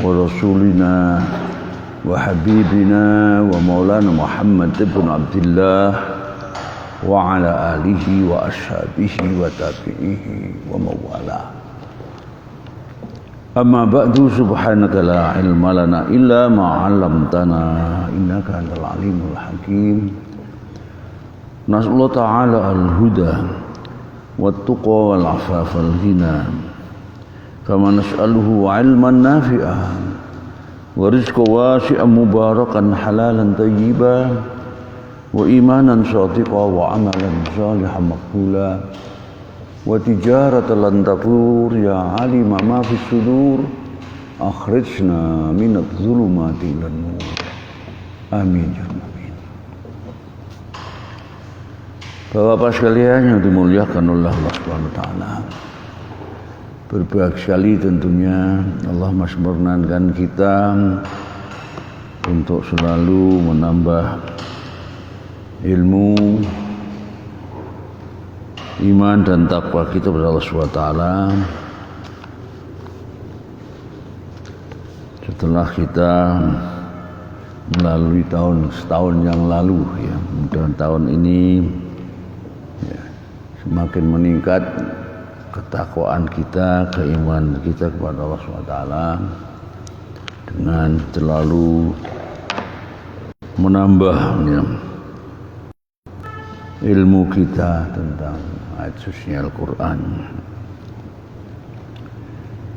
ورسولنا وحبيبنا ومولانا محمد بن عبد الله وعلى آله وأصحابه وتابعيه ومن والاه. أما بعد سبحانك لا علم لنا إلا ما علمتنا إنك أنت العليم الحكيم. نسأل الله تعالى الهدى والتقى والعفاف والغنى كما نسأله علما نافعا ورزقا واسعا مباركا حلالا طيبا وإيمانا صادقا وعملا صالحا مقبولا وتجارة لن تبور يا علم ما في الصدور أخرجنا من الظلمات إلى النور آمين ya Rabbal. Bapak-bapak sekalian yang dimuliakan oleh Allah Subhanahu wa taala. Berbahagia sekali tentunya Allah menyempurnakan kita untuk selalu menambah ilmu, iman dan takwa kita kepada Allah Subhanahu wa taala. Setelah kita melalui setahun yang lalu ya, mudah tahun ini ya, semakin meningkat ketakwaan kita, keimanan kita kepada Allah Subhanahu wa taala dengan selalu menambah ya, ilmu kita tentang ayat suci Al-Quran.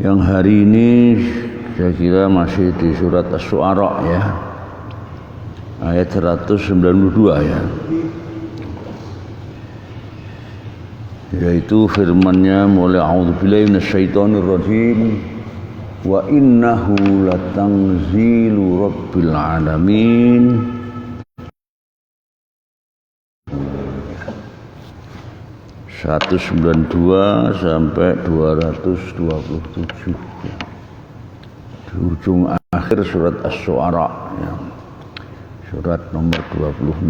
Yang hari ini saya kira masih di surat Asy-Syu'ara ya, ayat 192 ya, yaitu firman-Nya mulai a'udzubillahi minasyaitonir rajim wa innahu latanzilu rabbil alamin. 192 sampai 227 ya. Di ujung akhir surat Asy-Syu'ara ya. Surat nomor 26.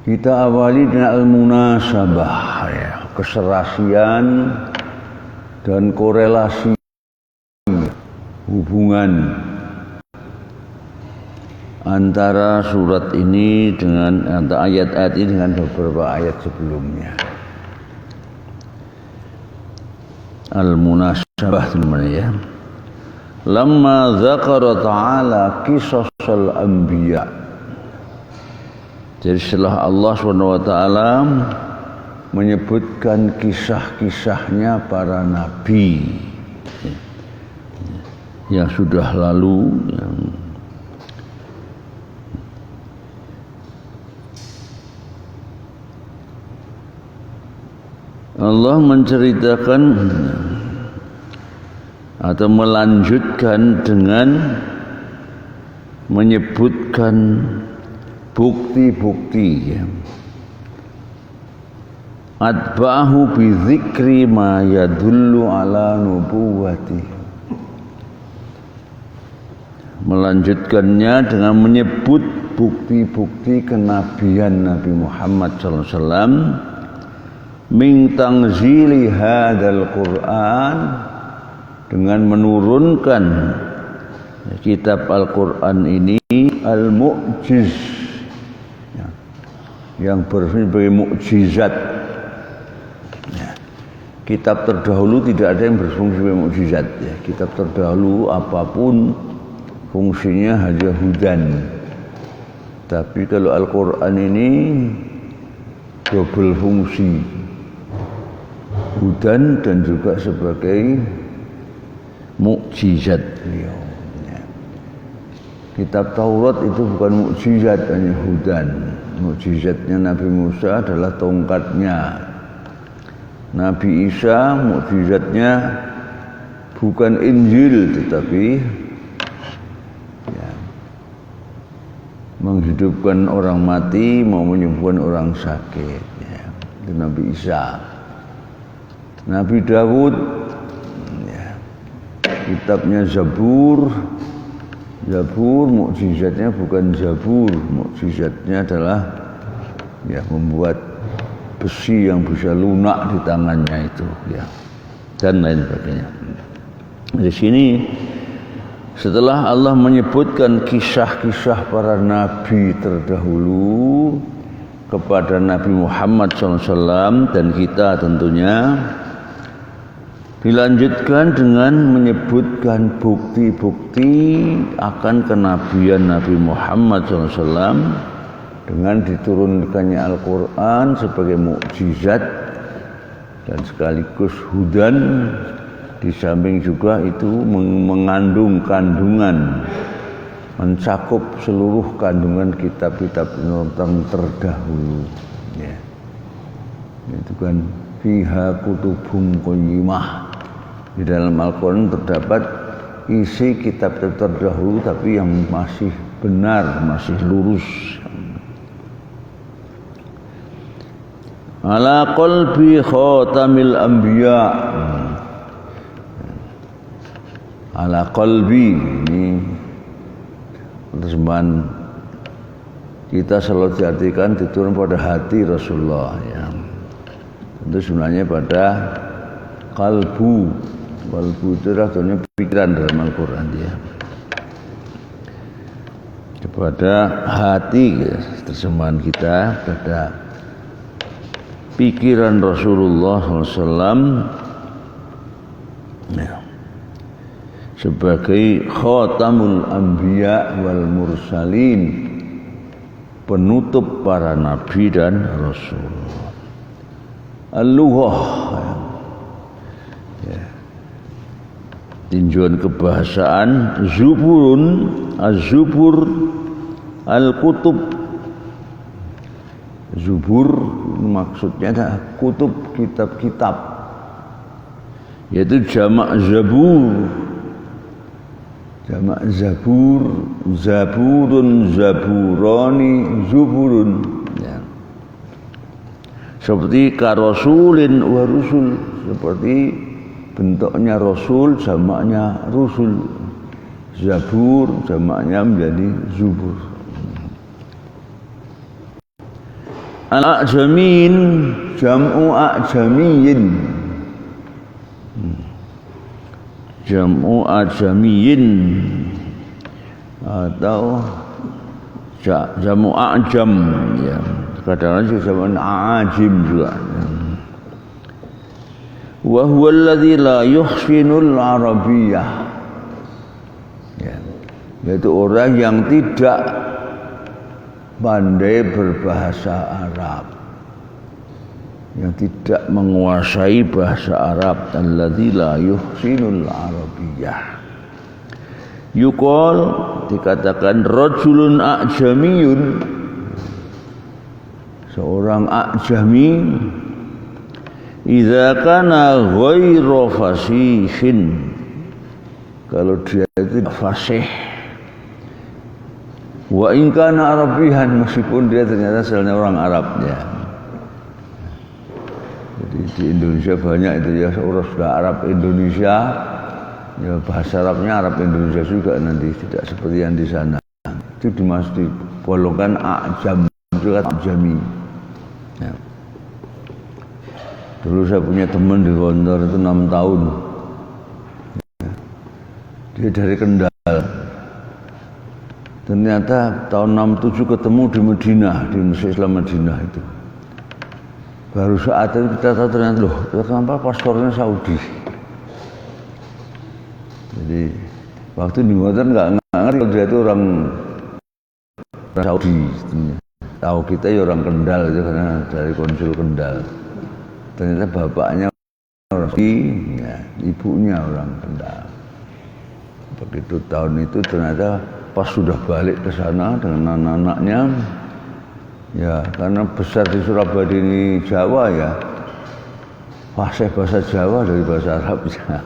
Kita awali dengan al-munasabah ya, keserasian dan korelasi hubungan antara surat ini dengan antara ayat-ayat ini dengan beberapa ayat sebelumnya. Al-munasabah namanya ya. Lamma dzakara ta'ala qisasal anbiya. Jadi setelah Allah SWT menyebutkan kisah-kisahnya para nabi yang sudah lalu, yang Allah menceritakan atau melanjutkan dengan menyebutkan bukti-bukti ya. Atba'ahu bi dzikri ma yadullu ala nubuwwati. Melanjutkannya dengan menyebut bukti-bukti kenabian Nabi Muhammad sallallahu alaihi wasallam min tanzili hadzal Qur'an, dengan menurunkan kitab Al-Qur'an ini al-mu'jiz ya, yang berfungsi sebagai mukjizat ya. Kitab terdahulu tidak ada yang berfungsi sebagai mukjizat ya. Kitab terdahulu apapun fungsinya hanya hudan, tapi kalau Al-Qur'an ini double fungsi, hudan dan juga sebagai mukjizat beliau. Kitab Taurat itu bukan mukjizat, hanya hudan. Mukjizatnya Nabi Musa adalah tongkatnya. Nabi Isa mukjizatnya bukan Injil tetapi ya, menghidupkan orang mati, mau menyembuhkan orang sakit ya. Itu Nabi Isa. Nabi Dawud ya, kitabnya Zabur. Zabur mukjizatnya bukan Zabur, mukjizatnya adalah ya membuat besi yang bisa lunak di tangannya itu ya, dan lain sebagainya. Di sini setelah Allah menyebutkan kisah-kisah para nabi terdahulu kepada Nabi Muhammad SAW dan kita tentunya, dilanjutkan dengan menyebutkan bukti-bukti akan kenabian Nabi Muhammad SAW dengan diturunkannya Al-Quran sebagai mukjizat dan sekaligus hudan. Di samping juga itu mengandung kandungan, mencakup seluruh kandungan kitab-kitab terdahulu. Ya. Itu kan fiha kutubun qayyimah. Di dalam Al-Quran terdapat isi kitab terdahulu tapi yang masih benar, masih lurus. Ala qalbi khatamil anbiya. Ala qalbi, ini terjemahan kita selalu diartikan diturun pada hati Rasulullah ya. Itu sebenarnya pada kalbu. Kalbu itu artinya pikiran dalam Al-Quran dia. Kepada hati ya, terjemahan kita pada pikiran Rasulullah SAW ya. Sebagai khatamul anbiya wal mursalin, penutup para nabi dan rasul. Al-lughah ya. Tinjauan kebahasaan, zuburun, az-zubur, al-kutub. Zubur maksudnya adalah kutub, kitab-kitab, yaitu jamak zabur. Jamak zabur, zaburun, zaburani, zuburun ya. Seperti karasulin wa rusul, seperti bentuknya rasul, jamaknya rusul. Zabur, jamaknya menjadi zubur. Al-a'jamin, jam'u a'jamiyin. Jam'u ajamiyin atau jamu a'jam ya. Kadang-kadang juga jamu a'ajim juga. Wa huwa alladzi la yuhsinul arabiyyah. Ya. Yaitu orang yang tidak pandai berbahasa Arab, yang tidak menguasai bahasa Arab, alladzi la yuhsinul arabiyyah. Yuqal, dikatakan rajulun a'jamiyun, seorang a'jami, idza kana ghairu fasihin, kalau dia itu fasih, wa in kana arabihan, meskipun dia ternyata asalnya orang Arab ya. Di Indonesia banyak itu ya, orang sudah Arab Indonesia ya, bahasa Arabnya Arab Indonesia juga nanti, tidak seperti yang di sana. Itu dimaksud golongan a'jam, juga a'jami ya. Dulu saya punya teman di Gondor itu 6 tahun ya. Dia dari Kendal, ternyata tahun 67 ketemu di Madinah, di Masjid Islam Madinah itu. Baru saat itu kita tahu ternyata, loh, kenapa paspornya Saudi? Jadi waktu di Gondor nggak ngerti kalau dia itu orang Saudi. Tahu kita ya orang Kendal itu karena dari konsul Kendal. Ternyata bapaknya orang Saudi, ya, ibunya orang Kendal. Begitu tahun itu ternyata pas sudah balik ke sana dengan anak-anaknya. Ya, karena besar di Surabaya ini Jawa ya, fasih bahasa Jawa dari bahasa Arab ya.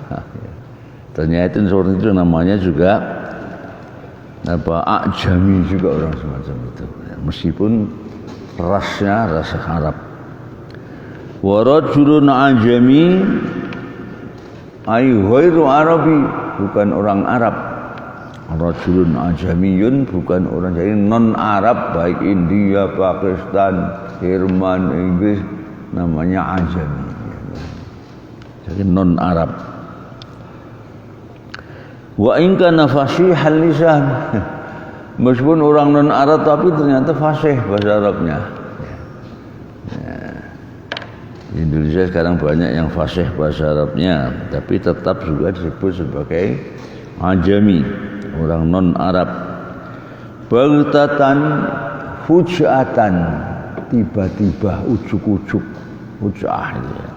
Ternyata seperti itu namanya juga apa, a'jami juga orang semacam itu ya, meskipun rasnya ras Arab. Wa rajulun a'jami ay ghairu arabi, bukan orang Arab. Rajulun ajamiyun, bukan orang, jadi non Arab, baik India, Pakistan, Jerman, Inggris, namanya ajami. Jadi non Arab. Wa in kana fasihal lisan. Meskipun orang non Arab tapi ternyata fasih bahasa Arabnya. Ya. Di Indonesia sekarang banyak yang fasih bahasa Arabnya, tapi tetap juga disebut sebagai ajami, orang non Arab. Baghtatan fujatan, tiba-tiba ujuk-ujuk, ujah itu ya.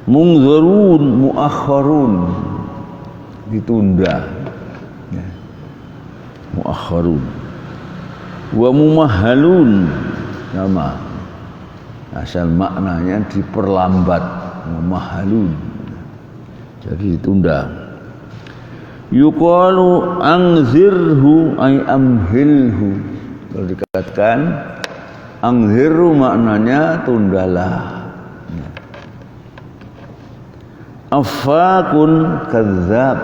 Mungzarun muakharun, ditunda ya. Muakharun wa mumahhalun, sama asal maknanya diperlambat, mumahhalun jadi ditunda. Yuqalu anzirhu ay amhilhu, kalau dikatakan anzirhu maknanya tundalah. Afakun kadzab,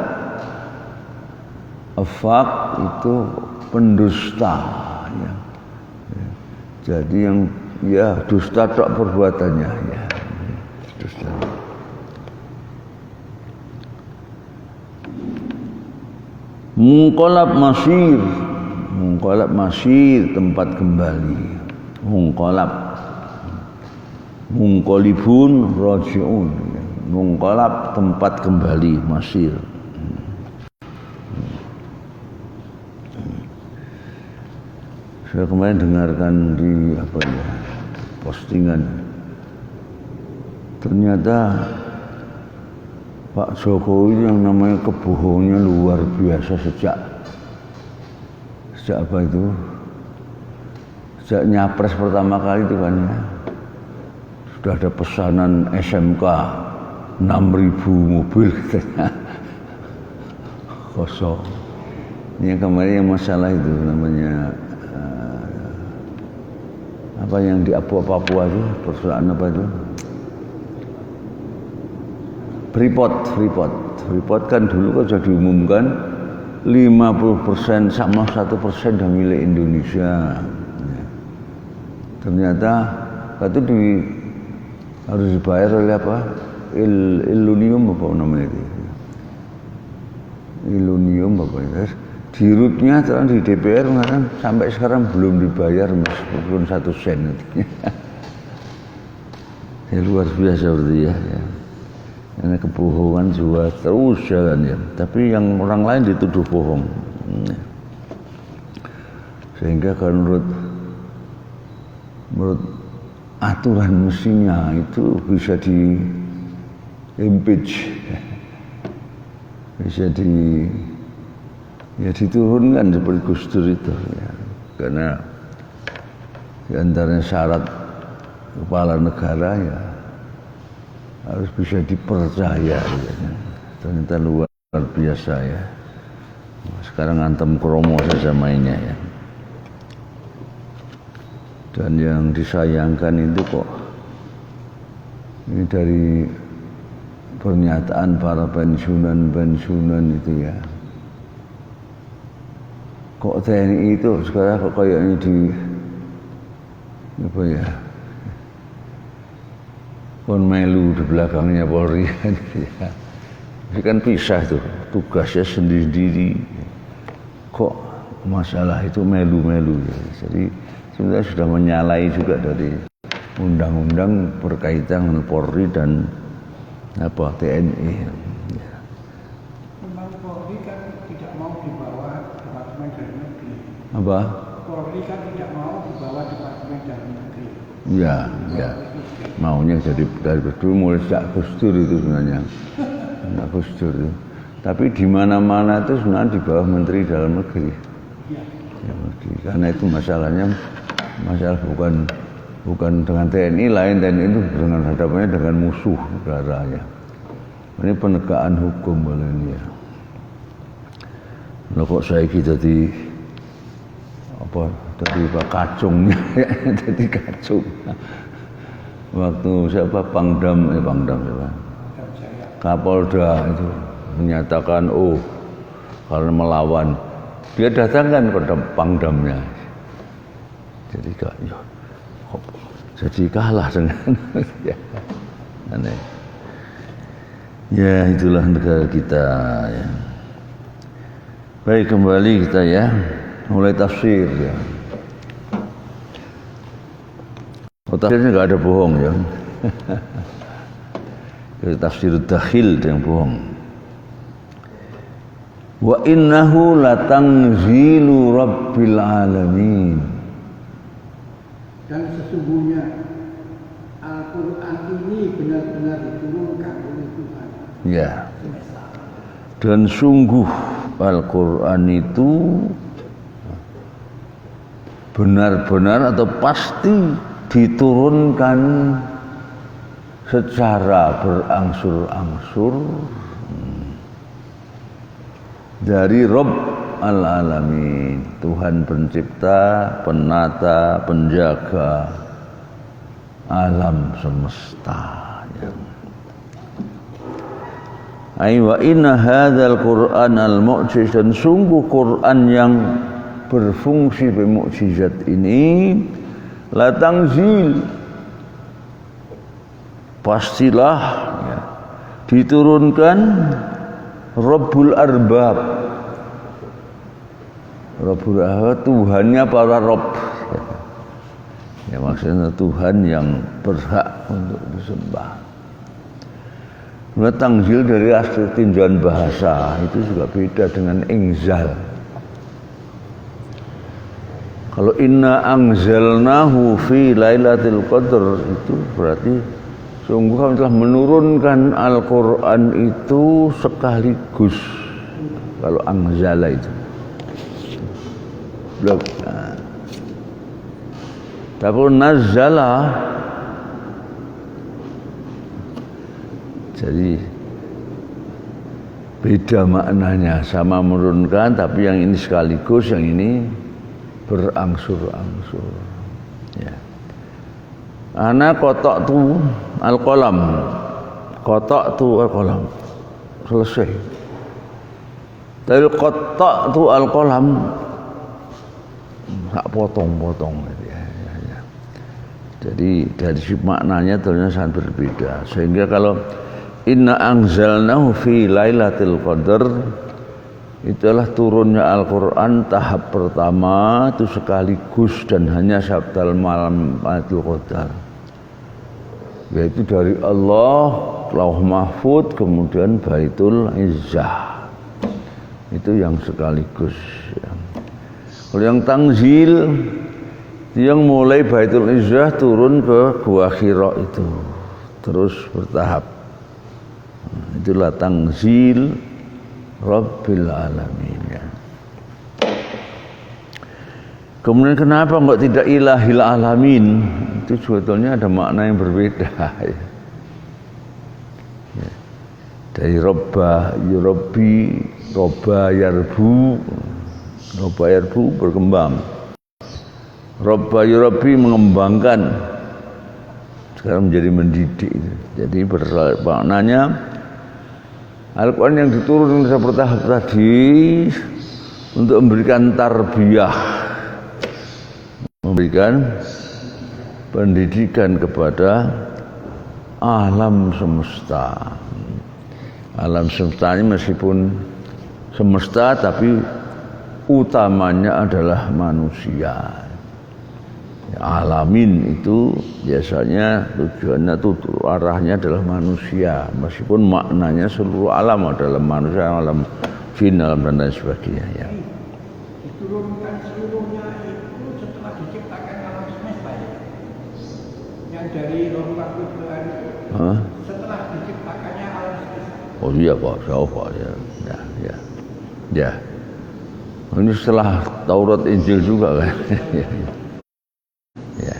afak itu pendusta ya. Jadi yang ya dusta tok perbuatannya ya, dusta. Mungkolab masir, mungkolab masir tempat kembali, mungkolab, mungkolibun rojiun, mungkolab tempat kembali, masir. Saya kemarin dengarkan di apa ya, postingan, ternyata Pak Jokowi yang namanya kebohongannya luar biasa sejak apa itu? Sejak nyapres pertama kali itu kan ya, sudah ada pesanan SMK 6.000 mobil katanya kosong. Ini kemarin yang masalah itu namanya apa yang di Papua itu, persoalan apa itu? Freeport kan dulu kan sudah diumumkan 50% sama 1% dah milik Indonesia. Ya. Ternyata itu harus dibayar oleh apa? Ilunium apa namanya itu? Ilunium apa ya? Di rootnya terang di DPR kan sampai sekarang belum dibayar meskipun 1 sen. Ya, luar biasa berarti ya. Karena kebohongan juga terus jalan ya. Tapi yang orang lain dituduh bohong. Sehingga kalau menurut aturan mestinya itu bisa di impeach, bisa diturunkan seperti Gus Dur itu ya. Karena di antaranya syarat kepala negara ya harus bisa dipercaya ya. Ternyata luar biasa ya. Sekarang antem kromo saja mainnya ya. Dan yang disayangkan itu kok ini dari pernyataan para pensiunan itu ya. Kok TNI itu sekarang kok kayaknya di apa ya? Kon melu di belakangnya Polri kan ya. Ini kan pisah tuh, tugasnya sendiri-sendiri. Kok masalah itu melu-melu ya. Jadi sebenarnya sudah menyalahi juga dari undang-undang berkaitan dengan Polri dan apa TNI. Ya. Memang Polri kan tidak mau dibawa Departemen Dalam Negeri. Apa? Polri kan tidak mau dibawa Departemen Dalam Negeri. Ya, ya. Maunya jadi dari dulu mulai sejak Gus Dur itu sebenarnya. Gus Dur itu. Tapi di mana-mana itu sebenarnya di bawah Menteri Dalam Negeri. Ya. Karena itu masalahnya masalah bukan dengan TNI lain, TNI itu dengan hadapannya dengan musuh negaranya. Ini penegakan hukum oleh ini ya. Nah, kok saya jadi apa? Jadi kacungnya, jadi kacung. Waktu siapa Pangdam siapa? Kapolda itu menyatakan karena melawan, dia datangkan ke Pangdamnya. Jadi jadi kalah dengan ya. Aneh. Ya, itulah negara kita ya. Baik, kembali kita ya, mulai tafsir ya. Tafsirnya nggak ada bohong ya. Tafsir dakhil yang bohong. Wa innahu latanzilu rabbil alamin. Dan sesungguhnya Al-Quran ini benar-benar diturunkan oleh Tuhan. Ya. Dan sungguh Al-Quran itu benar-benar atau pasti diturunkan secara berangsur-angsur dari Rabb al-Alamin, Tuhan pencipta, penata, penjaga alam semesta ya. Wa inna hadzal Qur'an al-mu'jiz, dan sungguh Quran yang berfungsi bermukjizat ini la tanzil, pastilah ya, diturunkan Rabbul Arbab. Rabbul Arbab, Tuhannya para Rabb. Ya, maksudnya Tuhan yang berhak untuk disembah. Tanzil dari asli tinjauan bahasa itu juga beda dengan inzal. Kalau inna anzalnahu fi lailatul qadr, itu berarti sungguh kami telah menurunkan Al-Quran itu sekaligus. Kalau anzala itu blok. Nah. Tapi nazzala, jadi beda maknanya, sama menurunkan, tapi yang ini sekaligus, yang ini berangsur-angsur. Ya. Ana kotok tu al-qalam, kotok tu al-qalam, selesai. Dari kotok tu al-qalam, tak potong-potong. Ya. Jadi dari maknanya ternyata sangat berbeda. Sehingga kalau inna anzalnahu fi lailatul qadr, itulah turunnya Al-Quran tahap pertama itu sekaligus dan hanya sabdal malam Lailatul Qadar, yaitu dari Allah Lauh Mahfud kemudian Baitul Izzah, itu yang sekaligus ya. Kalau yang tanzil yang mulai Baitul Izzah turun ke Gua Hira itu terus bertahap. Itulah tanzil Rabbil Alamin ya. Kemudian kenapa enggak tidak Ilahil Alamin? Itu sebetulnya ada makna yang berbeda ya. Ya. Dari Robba, Yurabbi, Robba Yarbu, Robba Yarbu berkembang. Robba Yurabbi mengembangkan, sekarang menjadi mendidik. Jadi maknanya Al-Quran yang diturunkan secara bertahap tadi untuk memberikan tarbiyah, memberikan pendidikan kepada alam semesta. Alam semesta ini meskipun semesta tapi utamanya adalah manusia. Alamin itu biasanya tujuannya arahnya adalah manusia, meskipun maknanya seluruh alam adalah manusia, alam jin, alam dan lain sebagainya ya. Diturunkan seluruhnya itu setelah diciptakan alam semesta ya. Yang dari Roh Mahfud setelah diciptakannya alam semesta. Oh iya Pak, siapa ya. Ya. Ini setelah Taurat Injil juga kan. Ya.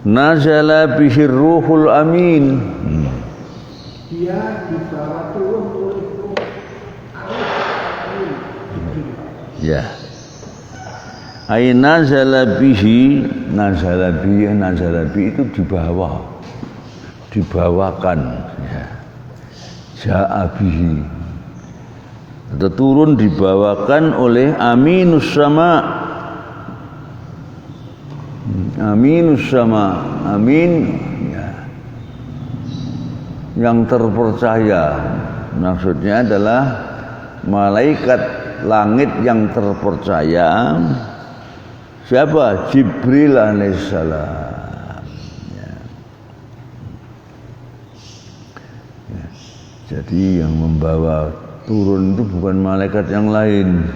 Nazala bihir ruhul amin. Dia dibawa turun oleh Ruh Amin. Ya. Ai nazala bihi itu dibawa, dibawakan ya. Ja'a bihi, atau turun dibawakan oleh Aminus Sama. Aminus Sama, amin ya. yang terpercaya. Maksudnya adalah malaikat langit yang terpercaya. Siapa? Jibril alaihissalam. Ya. Ya. Jadi yang membawa turun itu bukan malaikat yang lain.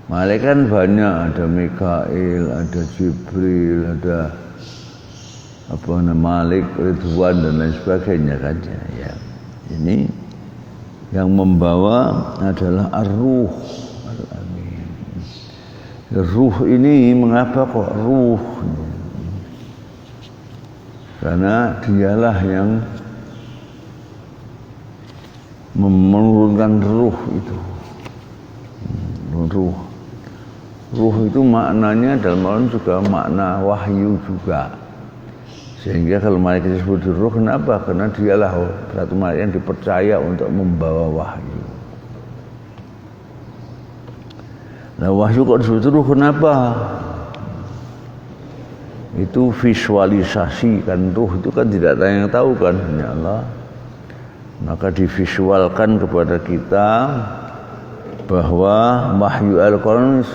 Malaikat banyak, ada Mikail, ada Jibril, ada Malik, Ridwan dan lain sebagainya kan ya. Ini yang membawa adalah ar-ruh al-amin. Ruh ini mengapa kok ruh? Karena dialah yang menurunkan ruh itu. Ruh itu maknanya dalam Al-Quran juga makna wahyu juga. Sehingga kalau malaikat disebut ruh, kenapa? Karena dialah satu malaikat yang dipercaya untuk membawa wahyu. Nah, wahyu kok disebut ruh, kenapa? Itu visualisasi kan, ruh itu kan tidak ada yang tahu kan, hanya Allah. Maka divisualkan kepada kita bahwa wahyu Al-Quran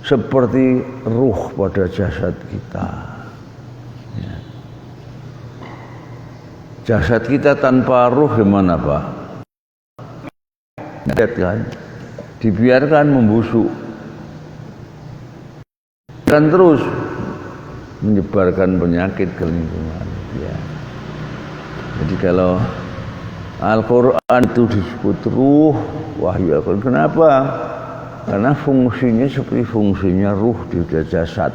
seperti ruh pada jasad kita. Ya. Jasad kita tanpa ruh gimana Pak? Lihat kan? Dibiarkan membusuk dan terus menyebarkan penyakit ke lingkungan. Ya. Jadi kalau Al-Quran itu disebut ruh, wahyu Al-Quran. Kenapa? Karena fungsinya seperti fungsinya ruh di jasad.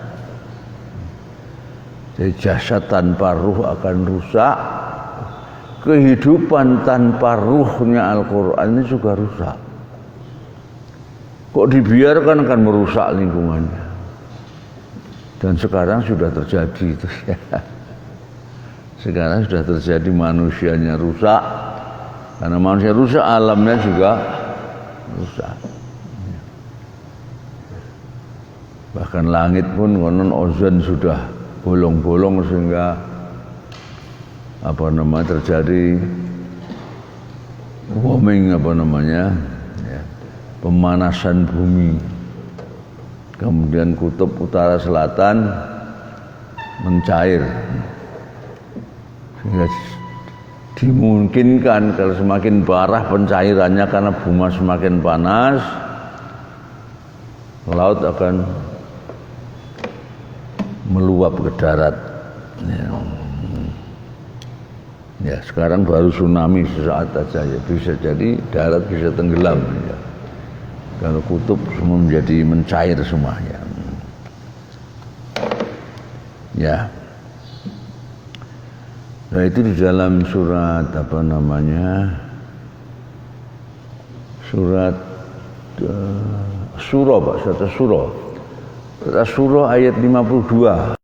Jadi jasad tanpa ruh akan rusak. Kehidupan tanpa ruhnya Al-Quran ini juga rusak. Kok dibiarkan akan merusak lingkungannya. Dan sekarang sudah terjadi itu ya. Sekarang sudah terjadi, manusianya rusak. Karena manusia rusak, alamnya juga rusak. Bahkan langit pun konon ozon sudah bolong-bolong sehingga terjadi warming ya, pemanasan bumi. Kemudian kutub utara selatan mencair. Sehingga dimungkinkan kalau semakin parah pencairannya karena bumi semakin panas, laut akan meluap ke darat. Ya, sekarang baru tsunami sesaat saja, ya. Bisa jadi darat bisa tenggelam. Ya. Kalau kutub semua menjadi mencair semuanya. Ya. Nah itu di dalam surat surat Surah Pak, surat Surah ayat 52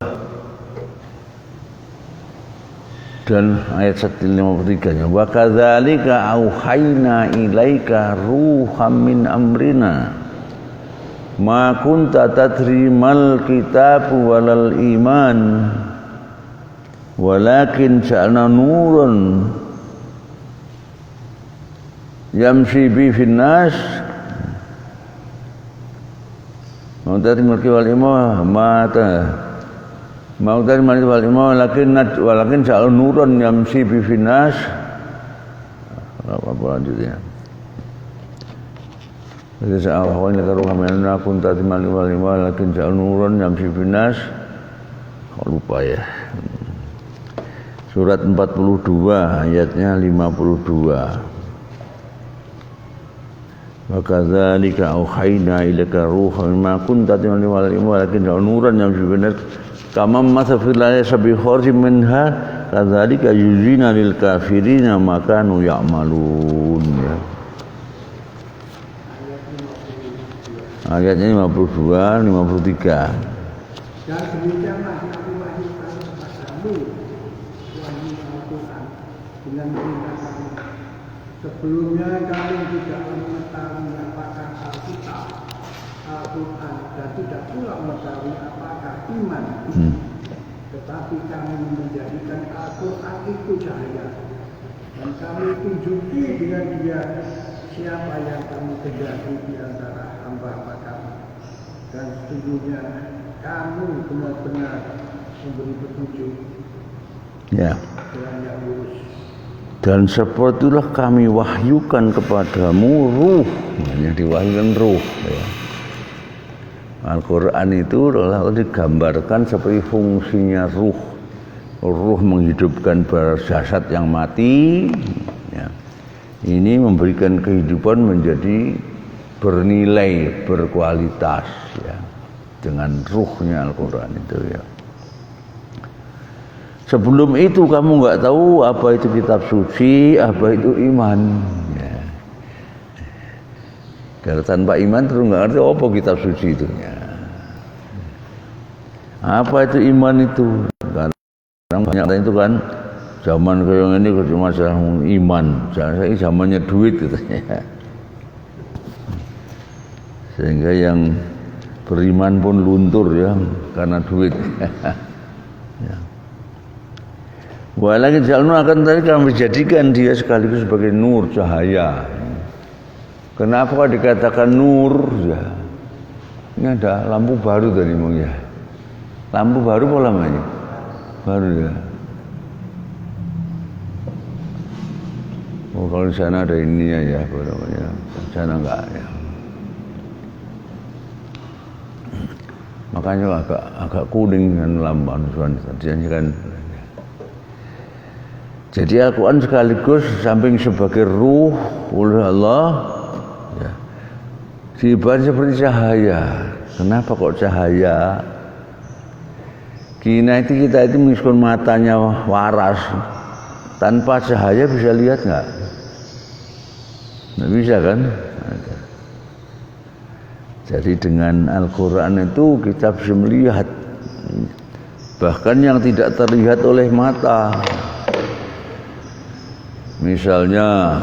dan ayat 153-nya. Wa kadzalika auhayna ilaika ruham min amrina ma kunta tadri mal kitabu walal iman walakin ja'alna nuran yamshi bi finnas mau dari mulki wal imam mau dari mulki wal imam walakin ja'alna nuran yamshi bi finnas. Apa lanjutnya? Jadi sa'awahwan laka ruhamana kunta timali wal imam walakin ja'alna nuran yamshi bi finnas. Lupa ya. Surat 42 ayatnya 52. Wa kadzalika auhayna ilaika ruhan ma kunta tamani wal walakin nuran yamshi bin kama masafil sabi kharjim minha kadzalika yuzina lil kafirina ma kanu ya'malun. Ayatnya 52 53. Dan demikianlah kami wahyukan kepadamu wahyu Al-Quran dengan perintah kami. Sebelumnya kami tidak mengetahui apakah Alkitab, Al-Quran dan tidak pula mengetahui apakah iman. tetapi kami menjadikan Al-Quran itu cahaya, dan kami tunjuki dengan dia siapa yang kami kehendaki di antara hamba-hamba kami, dan sesungguhnya kamu benar-benar memberi petunjuk ya. jalan yang lurus. Dan sepertilah kami wahyukan kepadamu ruh, yang diwahyukan ruh ya. Al-Quran itu adalah digambarkan seperti fungsinya ruh. Ruh menghidupkan jasad yang mati ya. Ini memberikan kehidupan menjadi bernilai, berkualitas ya. Dengan ruhnya Al-Quran itu ya. Sebelum itu kamu nggak tahu apa itu kitab suci, apa itu iman ya. Kalau tanpa iman terus nggak ngerti apa kitab suci itu ya. Apa itu iman itu? Karena banyak itu kan zaman kayak ini cuma iman, saya zamannya duit gitu ya. Sehingga yang beriman pun luntur ya karena duit. Ya. Walakin jalnu akan tadi kami jadikan dia sekaligus sebagai nur, cahaya. Kenapa dikatakan nur ya? Ini ada lampu baru tadi Mung ya. Lampu baru apa lamanya? Baru ya. Oh kalau di sana ada ininya ya, apa namanya? Di sana enggak ya. Makanya agak kuning kan lampu tadi kan. Jadi Al-Quran sekaligus samping sebagai ruh oleh Allah ya, diibarat seperti cahaya. Kenapa kok cahaya? Kita itu meskipun matanya waras, tanpa cahaya bisa lihat nggak? Nggak bisa kan? Jadi dengan Al-Quran itu kita bisa melihat bahkan yang tidak terlihat oleh mata. Misalnya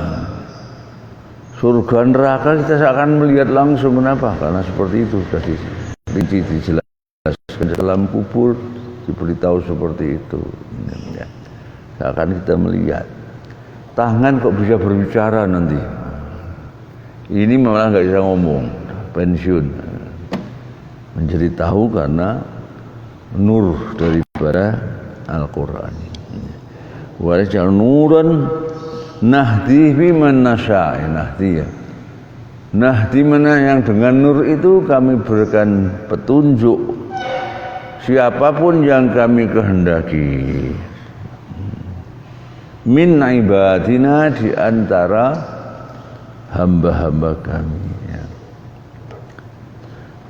surga neraka kita akan melihat langsung. Kenapa? Karena seperti itu sudah dirinci dijelaskan dalam kubur, diberitahu seperti itu ya. Akan kita melihat tangan kok bisa berbicara nanti. Ini malah nggak bisa ngomong, pensiun menjadi tahu karena nur daripada Al-Quran. Wa ja'al nuran nahdi biman nasya, nahdi ya. Nahdi mana yang dengan nur itu kami berikan petunjuk siapapun yang kami kehendaki. Min ibadina, di antara hamba-hamba kami ya.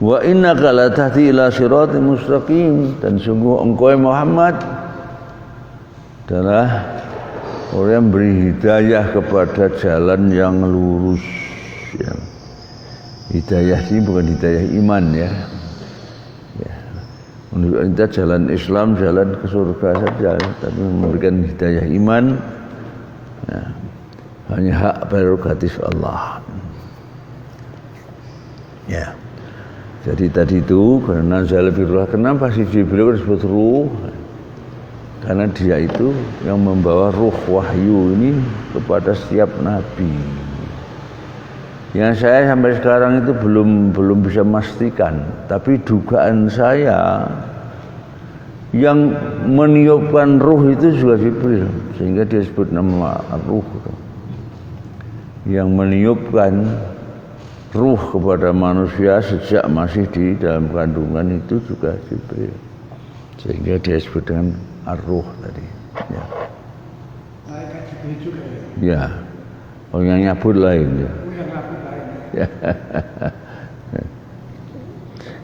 Wa innaka latahdi ila siratal mustaqim, dan sungguh engkau Muhammad adalah orang yang beri hidayah kepada jalan yang lurus ya. Hidayah ini bukan hidayah iman ya. Menurut kita jalan Islam, jalan ke surga saja, tapi memberikan hidayah iman ya, hanya hak prerogatif Allah ya. Jadi tadi itu karena Zalbirullah, kenapa si Jibril disebut ruh? Karena dia itu yang membawa ruh wahyu ini kepada setiap nabi. Yang saya sampai sekarang itu belum bisa memastikan, tapi dugaan saya yang meniupkan ruh itu juga Jibril, sehingga dia sebut nama ruh. Yang meniupkan ruh kepada manusia sejak masih di dalam kandungan itu juga Jibril, sehingga dia sebut dengan ar-ruh tadi ya. Malaikat Jibril juga ya? Ya, orang yang nyabut lain ya. Ya.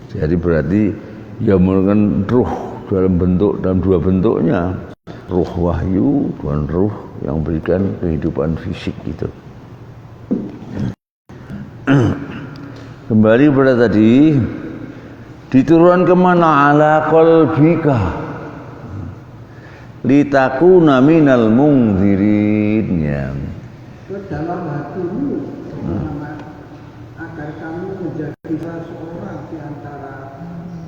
Jadi berarti ya merupakan ruh dalam dua bentuknya, ruh wahyu dan ruh yang memberikan kehidupan fisik itu. Kembali pada tadi, diturunkan kemana? Ala qalbika litakuna minal mungdzirin ya. Ke dalam hatimu agar kamu menjadi salah seorang di antara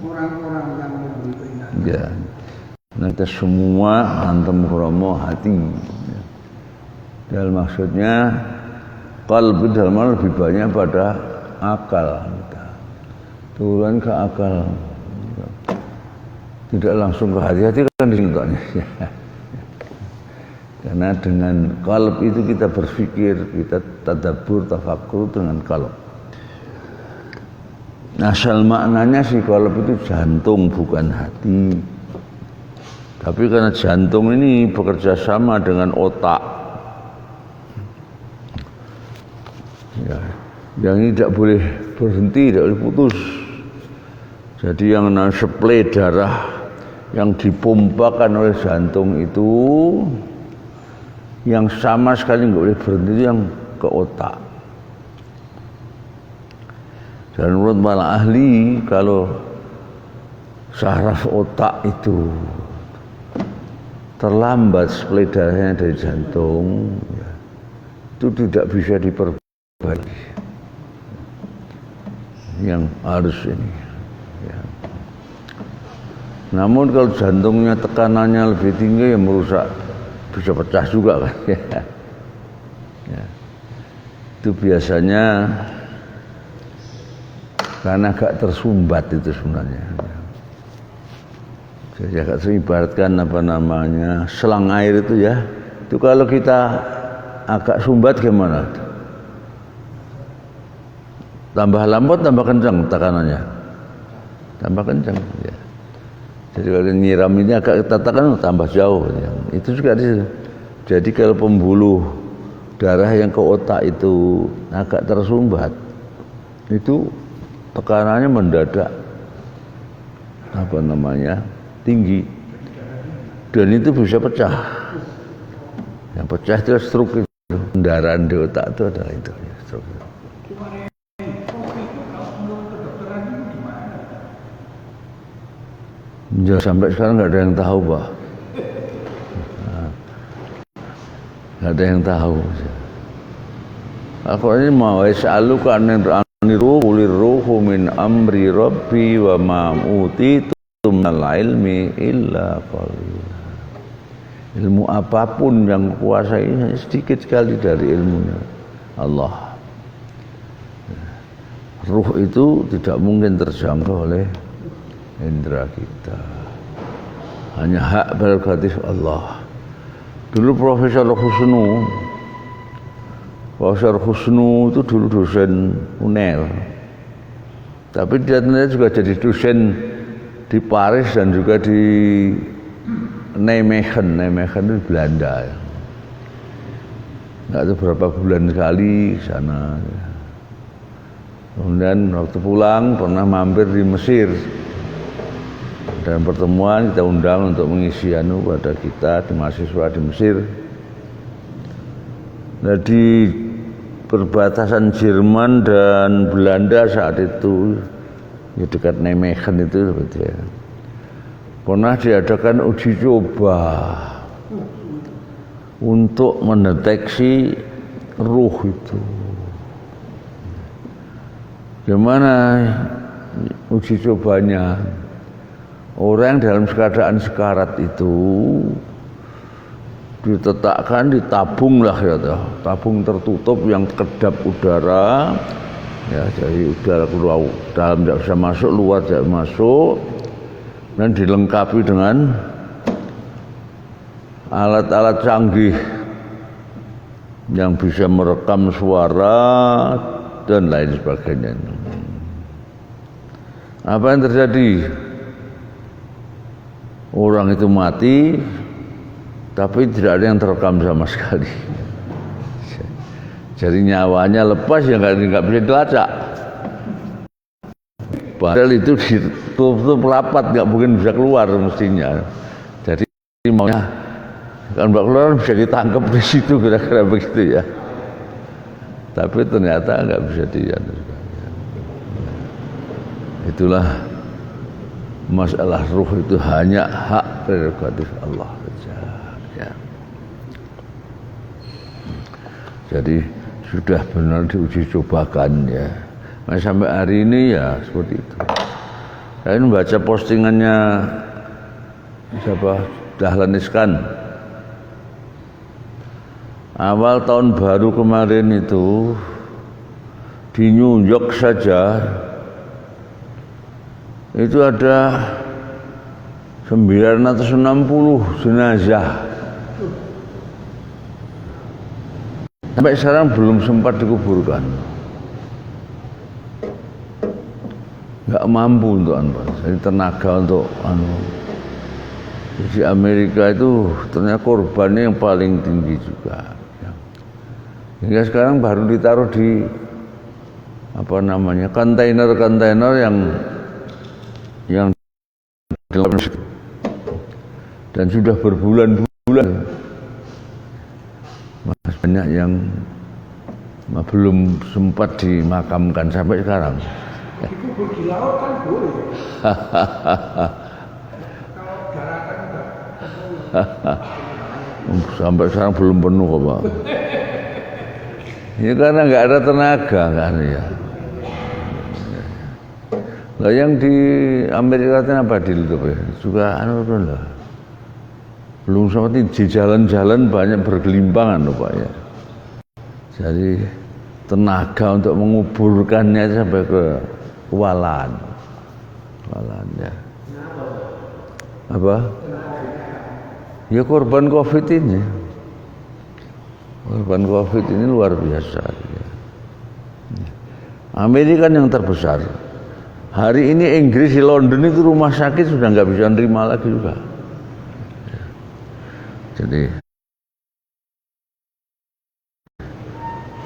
orang-orang yang memberi peringatan. Ya. Nanti semua antem kromo hati. Dan maksudnya qalb dalam hal lebih banyak pada akal kita. Turun ke akal. Tidak langsung ke hati kan disintoknya. Karena dengan qalb itu kita berpikir, kita tadabbur, tafakkur dengan qalb. Asal maknanya si qalb itu jantung bukan hati. Tapi karena jantung ini bekerja sama dengan otak, ya, yang ini tidak boleh berhenti, tidak boleh putus. Jadi yang suplai darah yang dipompakan oleh jantung itu, yang sama sekali nggak boleh berhenti itu yang ke otak. Dan menurut para ahli, kalau saraf otak itu terlambat suplai darahnya dari jantung, ya, itu tidak bisa diperbaiki. Yang harus ini. Ya. Namun kalau jantungnya tekanannya lebih tinggi, ya merusak, bisa pecah juga kan. Ya. Itu biasanya karena agak tersumbat itu sebenarnya. Jadi agak ibaratkan apa namanya selang air itu ya. Itu kalau kita agak sumbat gimana? Tambah lambat, tambah kencang tekanannya. Tambah kencang. Ya. Jadi kalau nyiram ini agak kita tekan tambah jauh. Ya. Itu juga di situ. Jadi kalau pembuluh darah yang ke otak itu agak tersumbat, itu tekanannya mendadak apa namanya tinggi, dan itu bisa pecah. Yang pecah itu stroke, itu pendarahan di otak itu adalah itu ya, stroke. Ya, sampai sekarang nggak ada yang tahu Pak, nggak ada yang tahu. Aku ini mau es'aluka ruhu min amri rabbi wa ma utitu minal ilmi illa qalil. Ilmu apapun yang kuasai sedikit sekali dari ilmunya Allah. Ruh itu tidak mungkin terjangkau oleh indera kita. Hanya hak prerogatif Allah. Dulu Profesor Husnu itu dulu dosen UNER, tapi dia ternyata juga jadi dosen di Paris dan juga di Nijmegen itu Belanda. Nggak tahu berapa bulan sekali sana. Kemudian waktu pulang pernah mampir di Mesir. Dan pertemuan kita undang untuk mengisi pada kita di mahasiswa di Mesir. Nah, di perbatasan Jerman dan Belanda saat itu, ya dekat Nijmegen itu seperti ya, pernah diadakan uji coba untuk mendeteksi ruh itu. Gimana uji cobanya? Orang dalam keadaan sekarat itu diletakkan di tabung lah ya, tabung tertutup yang kedap udara, ya, jadi udara keluar dalam tidak bisa masuk, luar tidak masuk, dan dilengkapi dengan alat-alat canggih yang bisa merekam suara dan lain sebagainya. Apa yang terjadi? Orang itu mati, tapi tidak ada yang terekam sama sekali. Jadi nyawanya lepas, ya nggak bisa dilacak. Padahal itu ditutup rapat, nggak mungkin bisa keluar mestinya. Jadi maunya kan mbak keluar bisa ditangkap di situ, kira-kira begitu ya. Tapi ternyata nggak bisa Itulah masalah ruh, itu hanya hak prerogatif Allah saja. Ya. Jadi sudah benar diuji cobakan ya. Nah, sampai hari ini ya seperti itu. Saya membaca postingannya siapa Dahlan Iskan. Awal tahun baru kemarin itu di New York saja itu ada 960 jenazah. Sampai sekarang belum sempat dikuburkan. Nggak mampu untuk jadi tenaga untuk di Amerika itu ternyata korbannya yang paling tinggi juga. Hingga sekarang baru ditaruh di kontainer yang dan sudah berbulan-bulan banyak yang belum sempat dimakamkan sampai sekarang. Dikubur di laut kan boleh. Kalau daratan enggak. Sampai sekarang belum penuh kok Pak. Ya karena nggak ada tenaga kan ya. Lah yang di Amerika itu apa di itu ya? Juga lah. Belum seperti di jalan-jalan banyak bergelimpangan loh Pak ya. Jadi tenaga untuk menguburkannya sampai ke kewalahan ya. Apa? Ya korban COVID ini. Korban COVID ini luar biasa. Ya. Amerika kan yang terbesar. Hari ini Inggris di London itu rumah sakit sudah nggak bisa nerima lagi juga. Jadi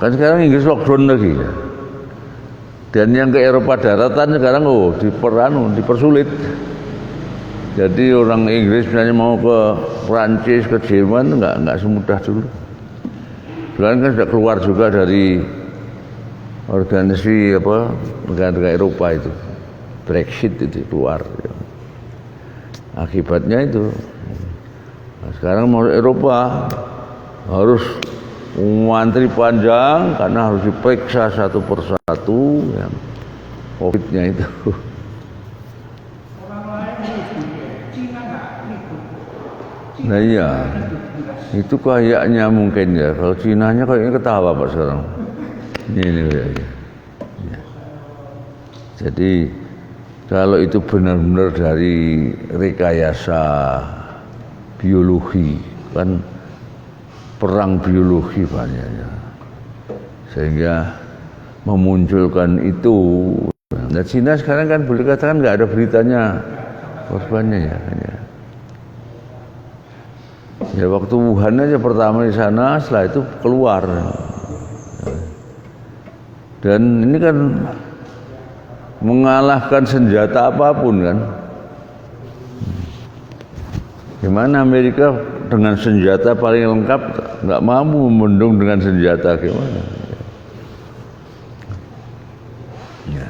kan sekarang Inggris lockdown lagi ya. Dan yang ke Eropa daratan sekarang dipersulit. Jadi orang Inggris misalnya mau ke Prancis, ke Jerman nggak semudah dulu. Sekarang kan sudah keluar juga dari organisasi negara-negara Eropa itu. Brexit itu keluar. Ya. Akibatnya itu. Nah, sekarang mau Eropa harus ngantri panjang karena harus diperiksa satu persatu ya, COVID-nya itu. Orang lain Cina nggak ikut. Nah iya, itu kayaknya mungkin ya. Kalau Cinanya kayaknya ketawa Pak sekarang. Ini kayaknya. Ya. Jadi kalau itu benar-benar dari rekayasa biologi kan perang biologi banyaknya sehingga memunculkan itu. Nah Cina sekarang kan boleh katakan nggak ada beritanya korbannya ya. Ya waktu Wuhan aja pertama di sana, setelah itu keluar. Dan ini kan mengalahkan senjata apapun kan. Gimana Amerika dengan senjata paling lengkap nggak mampu membendung dengan senjata gimana? Ya.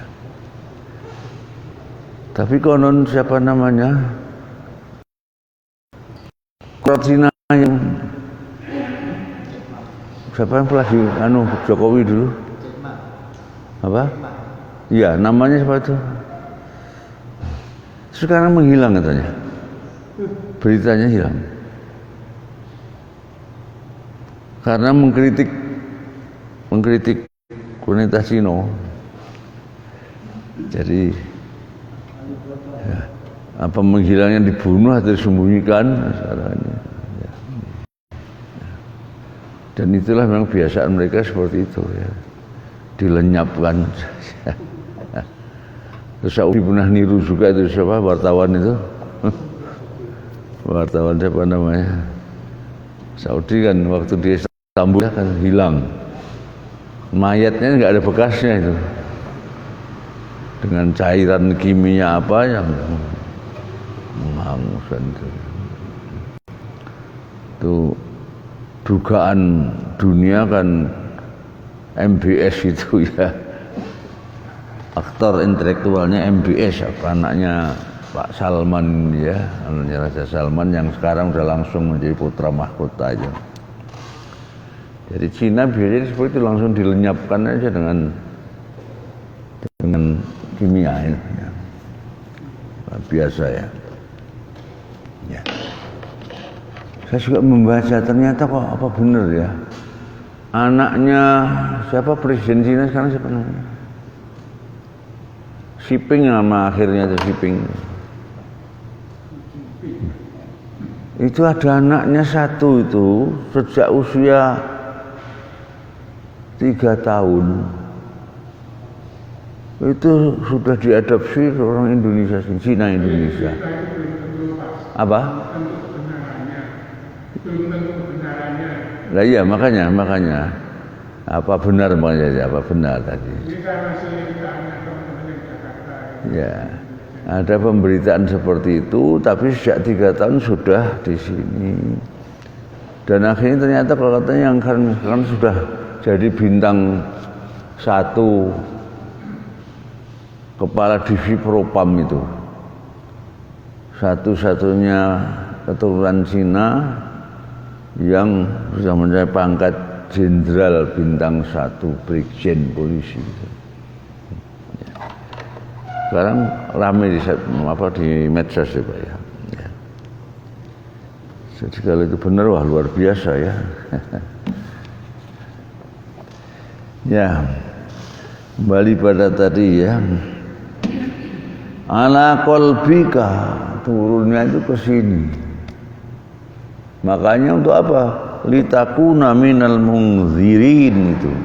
Tapi konon siapa namanya? Cina yang siapa yang pelaju Jokowi dulu? Apa? Iya, namanya siapa itu? Sekarang menghilang katanya. Beritanya hilang. Karena mengkritik komunitas Cina. Jadi ya, apa menghilangnya dibunuh atau disembunyikan masalahnya. Ya. Dan itulah memang kebiasaan mereka seperti itu ya. Dilenyapkan. Terus Saudi pernah niru juga itu siapa wartawan itu. Wartawan siapa namanya? Saudi kan waktu di Istanbul kan hilang. Mayatnya nggak ada bekasnya itu. Dengan cairan kimia apa yang menghanguskan itu. Itu dugaan dunia kan MBS itu ya. Aktor intelektualnya MBS apa anaknya Pak Salman ya, anaknya Raja Salman yang sekarang udah langsung menjadi putra mahkota aja. Jadi Cina biasanya seperti itu langsung dilenyapkan aja dengan kimia ya. Biasa ya. Ya. Saya juga membaca, ternyata kok apa benar ya, anaknya siapa presiden Cina sekarang, siapa namanya, Xi Jinping, nama akhirnya itu Xi Jinping. Itu ada anaknya satu itu sejak usia 3 tahun itu sudah diadopsi orang Indonesia, Cina Indonesia. Apa? Lah iya, makanya apa benar makanya, apa benar tadi? Ya, ada pemberitaan seperti itu, tapi sejak 3 tahun sudah di sini. Dan akhirnya ternyata kalau katanya yang kan sudah jadi bintang 1 kepala divisi Propam itu, satu-satunya keturunan Cina yang sudah mencapai pangkat jenderal bintang 1 brigjen polisi. Sekarang ramai di medsos ya Pak ya. Jadi kalau itu benar, wah luar biasa ya. Ya, kembali pada tadi ya. Ala qalbika, turunnya itu ke sini. Makanya untuk apa? Litakuna minal munzirin itu.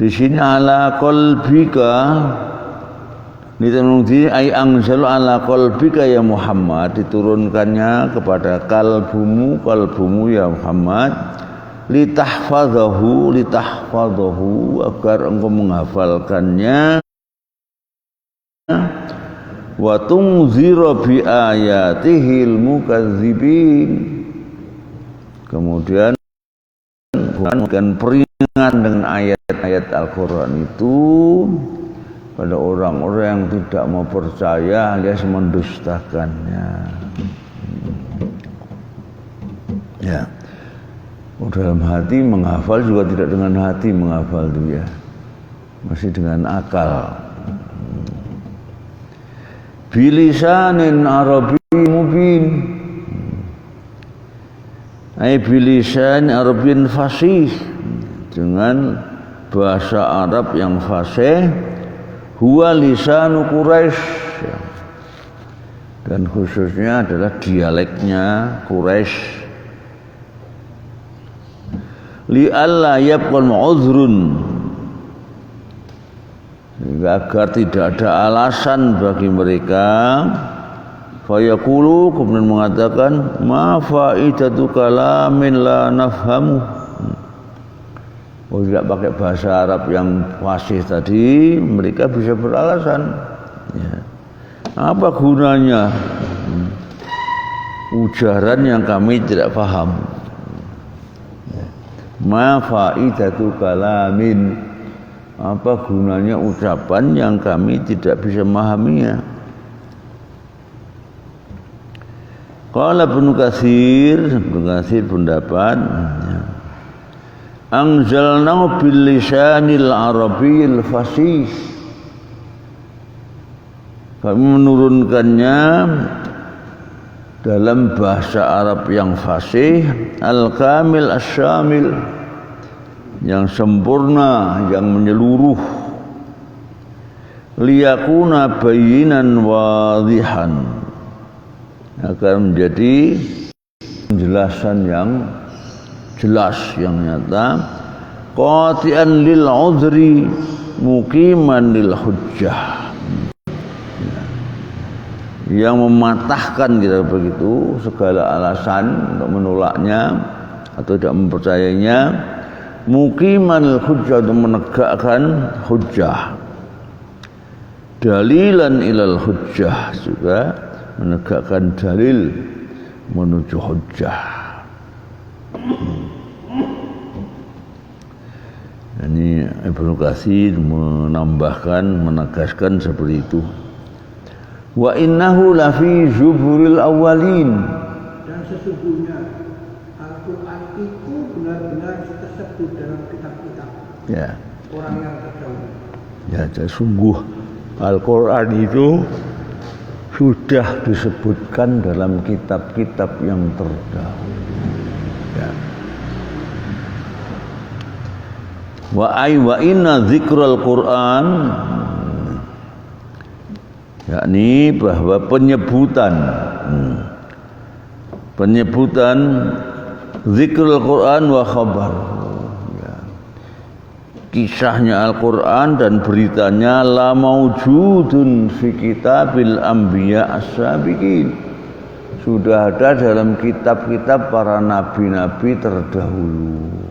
Di sini ala qalbika ditanungsi ay anzalu ala qalbika ya Muhammad, diturunkannya kepada kalbumu ya Muhammad, litahfadhahu agar engkau menghafalkannya, wa tunzira bi ayatihil mukadzibin, kemudian bukan peringat dengan ayat-ayat Al-Quran itu pada orang-orang yang tidak mau percaya alias mendustakannya. Ya, dalam hati menghafal juga tidak dengan hati menghafal itu ya, masih dengan akal. Bilisanin Arabi mubin, ay bilisan Arabin fasih, dengan bahasa Arab yang fasih, huwa lisanu Quraisy, dan khususnya adalah dialeknya Quraisy. Li alla yabqa uzrun, agar tidak ada alasan bagi mereka. Fayaqulu, kemudian mengatakan, ma faidatu kalamin la nafhamu. Oh, tidak pakai bahasa Arab yang fasih tadi, mereka bisa beralasan. Ya. Apa gunanya ujaran yang kami tidak paham? Ya. Ma faidatu kalamin, apa gunanya ucapan yang kami tidak bisa memahaminya? Qala Ibnu Katsir pendapat, anzalna bil lisanil arabiyil fasih, kami menurunkannya dalam bahasa Arab yang fasih, al-kamil asy-syamil, yang sempurna, yang menyeluruh, liyakuna bayinan wadihan, agar menjadi penjelasan yang jelas, yang nyata, qati'an lil udhri muqiman lil hujjah, yang mematahkan kita begitu segala alasan untuk menolaknya atau tidak mempercayainya, muqiman lil hujjah, untuk menegakkan hujjah, dalilan ilal hujjah, juga menegakkan dalil menuju hujjah. Ini Ibnu Katsir menambahkan, menegaskan seperti itu. Wa innahu lafi zuburil awwalin, dan sesungguhnya Al-Quran itu benar-benar tersebut dalam kitab-kitab ya, orang yang terdahulu. ya, sungguh Al-Quran itu sudah disebutkan dalam kitab-kitab yang terdahulu. Ya. Wa inna dzikrul Qur'an, yakni bahwa penyebutan zikrul Quran wa khabar, ya. Kisahnya Al-Quran dan beritanya la maujudun fi kitabil anbiya as-sabiqin, sudah ada dalam kitab-kitab para nabi-nabi terdahulu.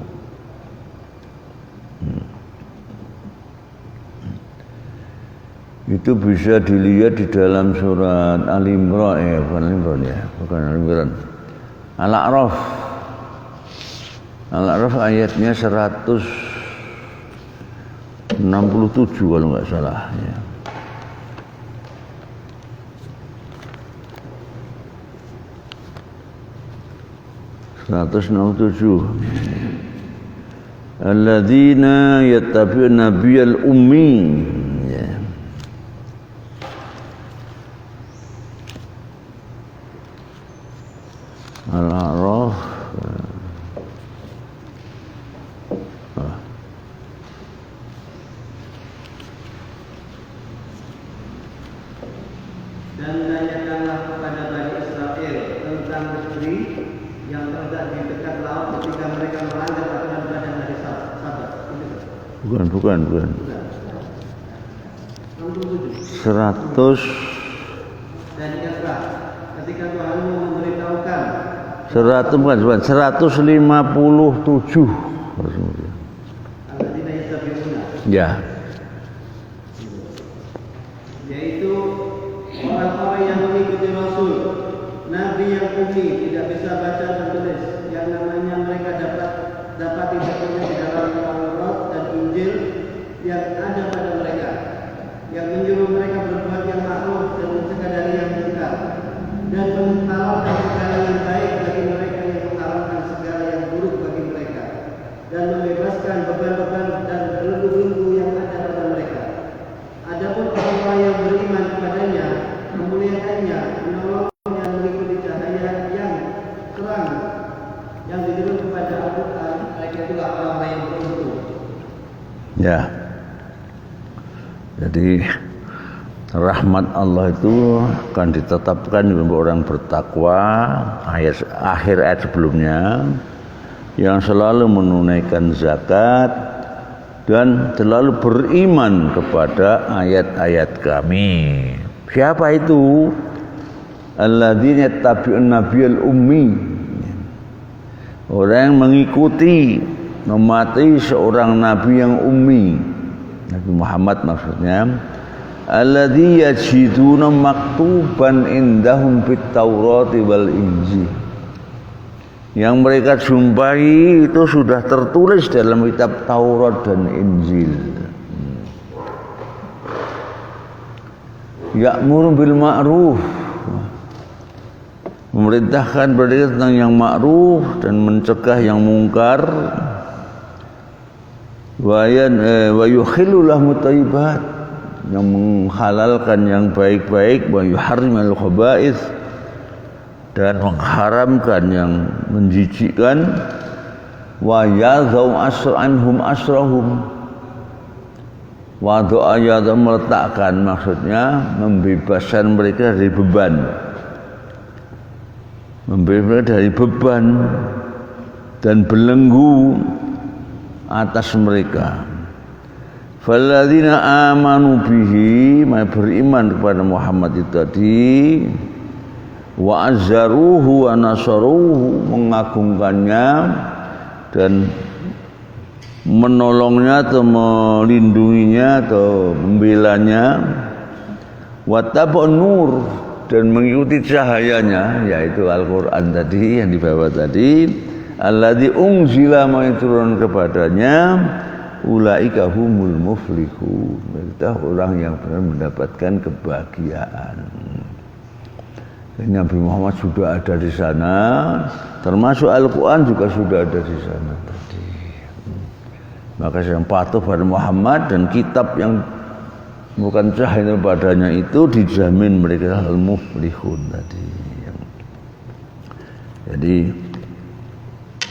Itu bisa dilihat di dalam surat Al-Imran, bukan Al-Imran, Al-A'raf. Al-A'raf ayatnya 167 kalau nggak salah, ya. Alladzina yattabi'una nabiyal ummi, ya. Al-A'raf dan tanyakanlah kepada Bani Israel tentang negeri yang terletak di dekat laut ketika mereka melanggar aturan pada hari Sabat. Bukan. 100. Dan ingatlah ketika Tuhanmu memberitahukan 157. alladzina yattabi'una, Ya. yaitu orang-orang yang mengikuti Rasul, Nabi yang ummi, tidak bisa baca dan tulis, yang namanya mereka dapat ditemukan di dalam Taurat dan Injil yang ada pada mereka, yang menyuruh mereka berbuat yang ma'ruf dan mencegah dari yang munkar, dan menghalalkan segala yang baik bagi mereka, yang mengharamkan segala yang buruk bagi mereka, dan membebaskan beban-beban dan belenggu-belenggu yang ada pada mereka. Adapun orang-orang yang beriman kepadanya, memuliakannya, menolongnya, mengikuti cahaya yang terang yang diturunkan kepada Al-Quran, mereka itulah orang-orang yang beruntung. Ya. Jadi rahmat Allah itu akan ditetapkan bagi orang bertakwa. Akhir ayat sebelumnya, yang selalu menunaikan zakat dan selalu beriman kepada ayat-ayat kami. Siapa itu? Alladzina yattabi'un nabiyal ummi, orang yang mengikuti, mematuhi seorang nabi yang ummi, Nabi Muhammad maksudnya. Alladzi yajiduna maktuban indahum fit Taurati wal Injil, yang mereka jumpai itu sudah tertulis dalam kitab Taurat dan Injil. Ya'muru bil ma'ruf, memerintahkan mereka tentang yang ma'ruf dan mencegah yang mungkar. Wa yukhillu lahum thayyibat, yang menghalalkan yang baik-baik. Wa yuharrimul khaba'ith, dan mengharamkan yang menjijikkan. Wa yadhau anhum asrahum, wa doa meletakkan, maksudnya membebaskan mereka dari beban, membebaskan dari beban dan belenggu atas mereka. Falladzina amanu bihi, mereka beriman kepada Muhammad itu tadi, wa azzaruhu wa nasaruhu, mengagungkannya dan menolongnya atau melindunginya atau membelanya. Wa taba'un nur, dan mengikuti cahayanya, yaitu Al-Quran tadi yang dibawa tadi. Alladzi unzila, ma turun kepadanya. Ulaika humul muflihun, mereka orang yang benar mendapatkan kebahagiaan. Nabi Muhammad sudah ada di sana, termasuk Al-Quran juga sudah ada di sana tadi. Maka yang patuh pada Muhammad dan kitab yang bukan cahaya padanya itu dijamin mereka al-muflihun tadi. Jadi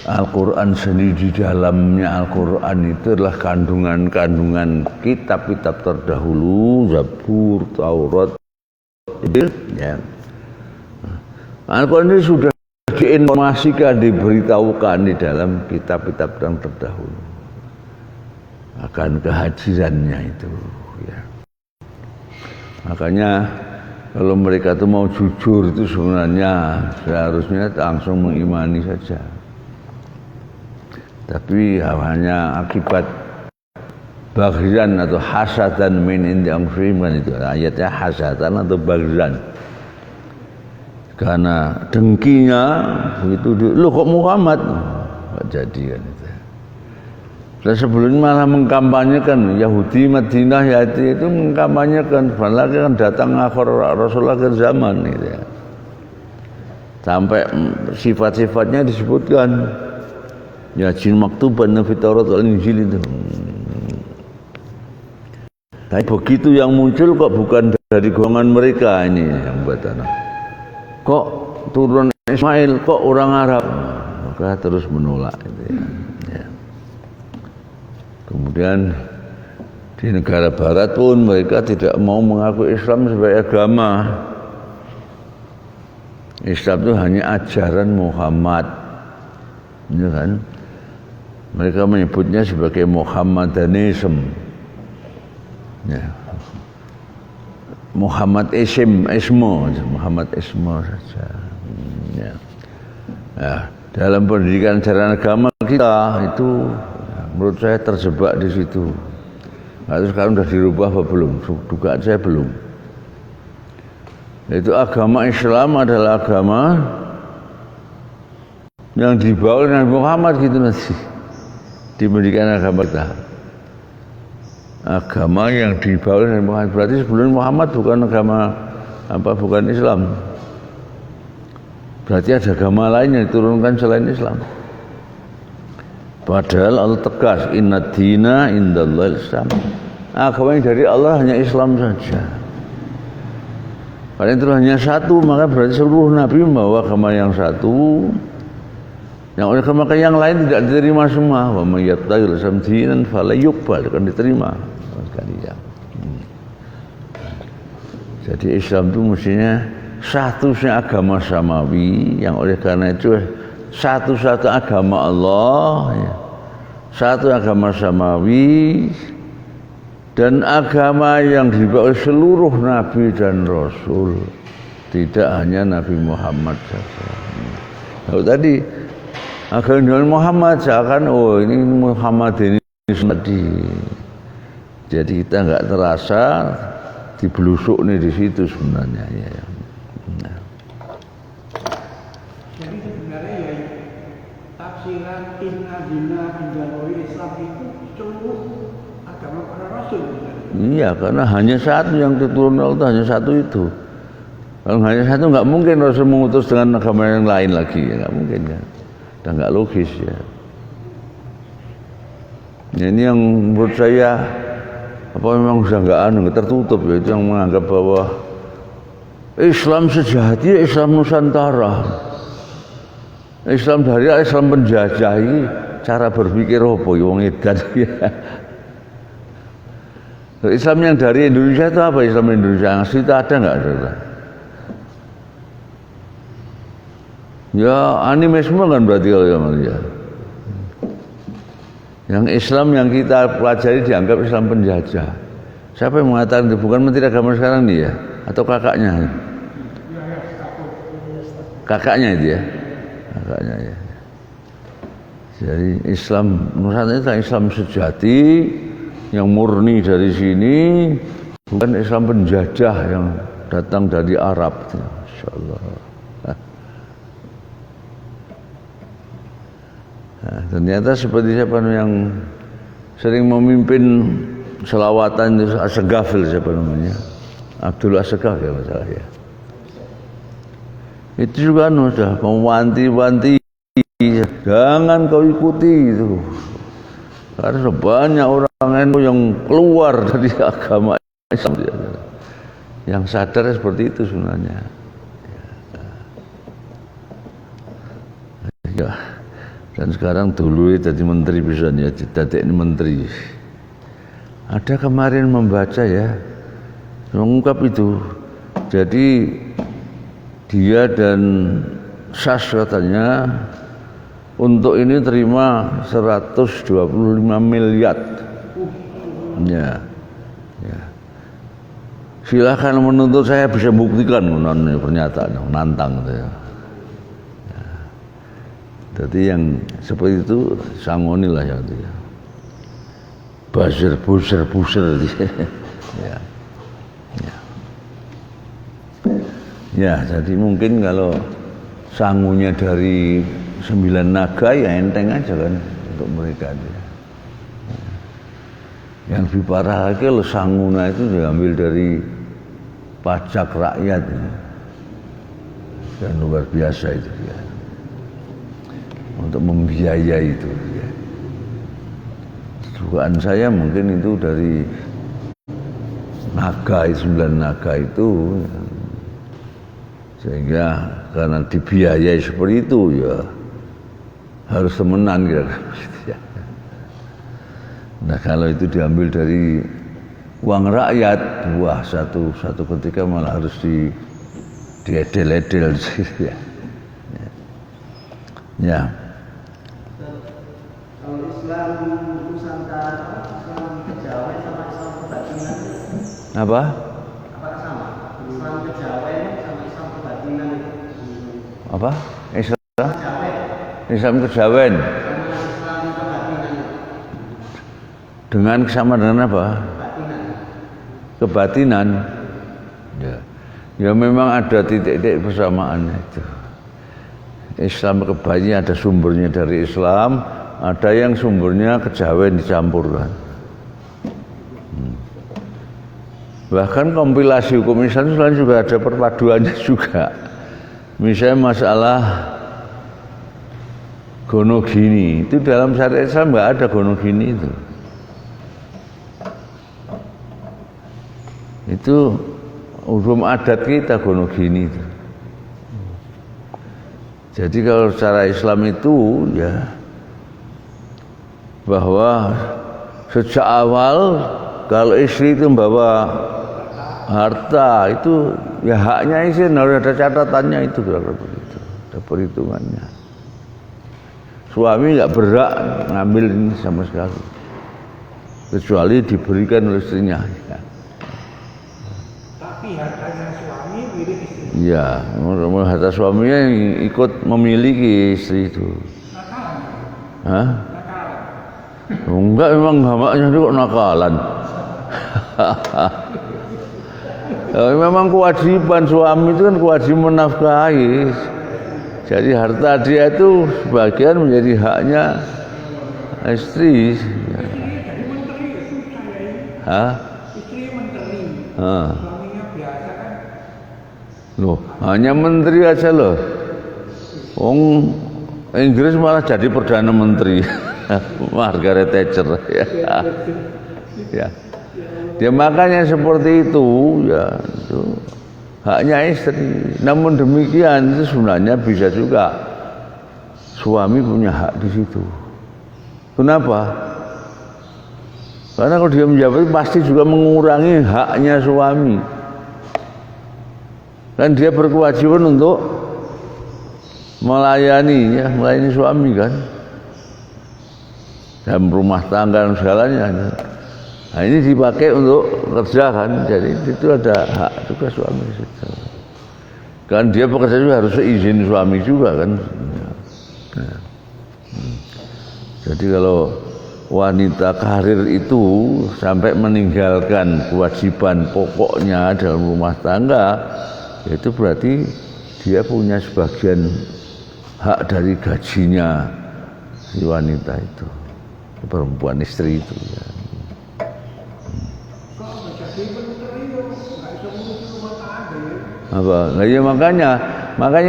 Al-Quran sendiri, di dalamnya Al-Quran itu adalah kandungan-kandungan kitab-kitab terdahulu, Zabur, Taurat, ya. Al-Quran ini sudah diinformasikan, diberitahukan di dalam kitab-kitab yang terdahulu akan kehadirannya itu, ya. Makanya kalau mereka itu mau jujur itu sebenarnya seharusnya langsung mengimani saja. Tapi hanya akibat baghyan atau hasadan min indi anfusihim, kan itu ayatnya, hasadan atau baghyan. Karena dengkinya begitu, lu kok Muhammad? Enggak jadi kan itu. Dan sebelumnya malah mengkampanyekan Yahudi Madinah itu mengkampanyekan lagi kan datang akhir Rasulullah akhir zaman gitu ya. Sampai sifat-sifatnya disebutkan ya jin maktuban fi Taurat wal Injil itu. Tapi begitu yang muncul kok bukan dari golongan mereka ini yang batana. Kok turun Ismail, kok orang Arab? Maka terus menolak itu ya. Kemudian di negara barat pun mereka tidak mau mengakui Islam sebagai agama. Islam itu hanya ajaran Muhammad, ya kan? Mereka menyebutnya sebagai Muhammadanism, ya. Muhammad Ismo saja, ya. Nah, dalam pendidikan ajaran agama kita itu menurut saya terjebak di situ. Nah, itu sekarang sudah dirubah apa belum? Dugaan saya belum. Itu agama Islam adalah agama yang dibawa oleh Nabi Muhammad gitu nanti di pendidikan agama kita. Agama yang dibawa oleh Nabi Muhammad, berarti sebelum Muhammad bukan agama bukan Islam. Berarti ada agama lain yang diturunkan selain Islam. Padahal Allah tegas, inna dina indallahil Islam. Agama yang dari Allah hanya Islam saja. Karena itu hanya satu, maka berarti seluruh Nabi membawa agama yang satu. Yang oleh agama yang lain tidak diterima semua. Wa may yabtaghil Islam dinan fala yuqbal, akan diterima sekali ya. Jadi Islam itu mestinya satu-satunya agama samawi, yang oleh karena itu satu-satu agama Allah, ya. Satu agama samawi dan agama yang dibawa oleh seluruh Nabi dan Rasul, tidak hanya Nabi Muhammad saja. Kalau tadi agama Muhammad seakan ini Muhammad ini tadi, jadi kita nggak terasa dibelusuk nih di situ sebenarnya ya. Tafsiran inna dina indallahil Islam itu seluruh agama para rasul. Iya, karena hanya satu yang diturunkan Allah, hanya satu itu. Kalau hanya satu nggak mungkin Rasul mengutus dengan agama yang lain lagi, ya nggak mungkin ya. Dan nggak logis ya. Ini yang menurut saya memang sudah nggak tertutup ya, itu yang menganggap bahwa Islam sejati, Islam Nusantara. Islam dari Islam penjajahi, cara berpikir apa wong edan ya. Islam yang dari Indonesia itu apa? Islam Indonesia yang asli itu ada nggak ada? Ya animisme kan berarti kalau yang ya. Yang Islam yang kita pelajari dianggap Islam penjajah. Siapa yang mengatakan itu? Bukan Menteri Agama sekarang nih ya? Atau kakaknya? Kakaknya itu ya? Kakaknya ya. Jadi Islam Nusantara itu Islam sejati yang murni dari sini, bukan Islam penjajah yang datang dari Arab. Insyaallah. Nah, ternyata seperti siapa yang sering memimpin selawatan itu Asegafil, siapa namanya? Abdul Asegaf ya masalah ya. Itu juga sudah mewanti-wanti, jangan kau ikuti itu. Karena banyak orang yang keluar dari agama Islam dia. Yang sadar seperti itu sebenarnya. Ya. Dan sekarang dulu jadi menteri bisa ya, jadi menteri. Ada kemarin membaca ya, mengungkap itu. Jadi dia dan SAS katanya untuk ini terima 125 miliar. Ya. Ya. Silakan menuntut, saya bisa buktikan pernyataan nantang gitu ya. Jadi yang seperti itu sangonilah ya itu ya. Buzzer ya. Ya. Ya, jadi mungkin kalau sangunya dari 9 naga ya enteng aja kan untuk mereka itu. Ya. Yang lebih parah lagi kalau sanguna itu diambil dari pajak rakyat ya. Dan luar biasa itu ya. Untuk membiayai itu ya. Dugaan saya mungkin itu dari naga, 9 naga itu ya. Sehingga karena dibiayai seperti itu ya harus temenan kira-kira ya. Nah kalau itu diambil dari uang rakyat, wah satu ketika malah harus diedel-edel ya. Ya. Kalau Islam Nusantara, Islam Kejawen sama Islam Kebatinan. Apa? Apakah sama? Islam Kejawen sama Islam Kebatinan itu. Apa? Islam? Kejawen. Islam Kejawen. Sama Islam Kebatinan. Dengan sama dengan apa? Kebatinan. Kebatinan. Ya. Ya memang ada titik-titik persamaan itu. Islam kebanyakan ada sumbernya dari Islam, ada yang sumbernya kejawen dicampurkan. Bahkan kompilasi hukum Islam juga ada perpaduannya juga. Misalnya masalah gonogini, itu dalam syariat Islam nggak ada gonogini itu. Itu hukum adat kita gonogini itu. Jadi kalau secara Islam itu ya bahwa sejak awal kalau istri itu membawa harta itu ya haknya istri, harus ada catatannya itu kira-kira begitu, ada perhitungannya. Suami nggak berhak ngambil ini sama sekali kecuali diberikan oleh istrinya. Ya. Tapi hartanya suami milik istri. Iya, harta suaminya yang ikut memiliki istri itu. Hah? Enggak, memang hamaknya itu kok nakalan. Memang kewajiban suami itu kan kewajiban menafkahi. Jadi harta dia itu sebagian menjadi haknya istri. Hah? Istri menteri. Hah. Suaminya biasa kan. Loh, hanya menteri aja loh. Wong Inggris malah jadi perdana menteri. Margaret Thatcher ya. Ya. Dia makanya seperti itu ya, itu haknya istri. Namun demikian itu sebenarnya bisa juga suami punya hak di situ. Kenapa? Karena kalau dia menjabat pasti juga mengurangi haknya suami. Dan dia berkewajiban untuk melayani suami kan dalam rumah tangga dan segalanya. Nah ini dipakai untuk kerja kan, jadi itu ada hak juga suami. Kan dia bekerja juga harus izin suami juga kan. Nah. Jadi kalau wanita karir itu sampai meninggalkan kewajiban pokoknya dalam rumah tangga, itu berarti dia punya sebagian hak dari gajinya si wanita itu, perempuan istri itu ya. Apa? Nah, ya makanya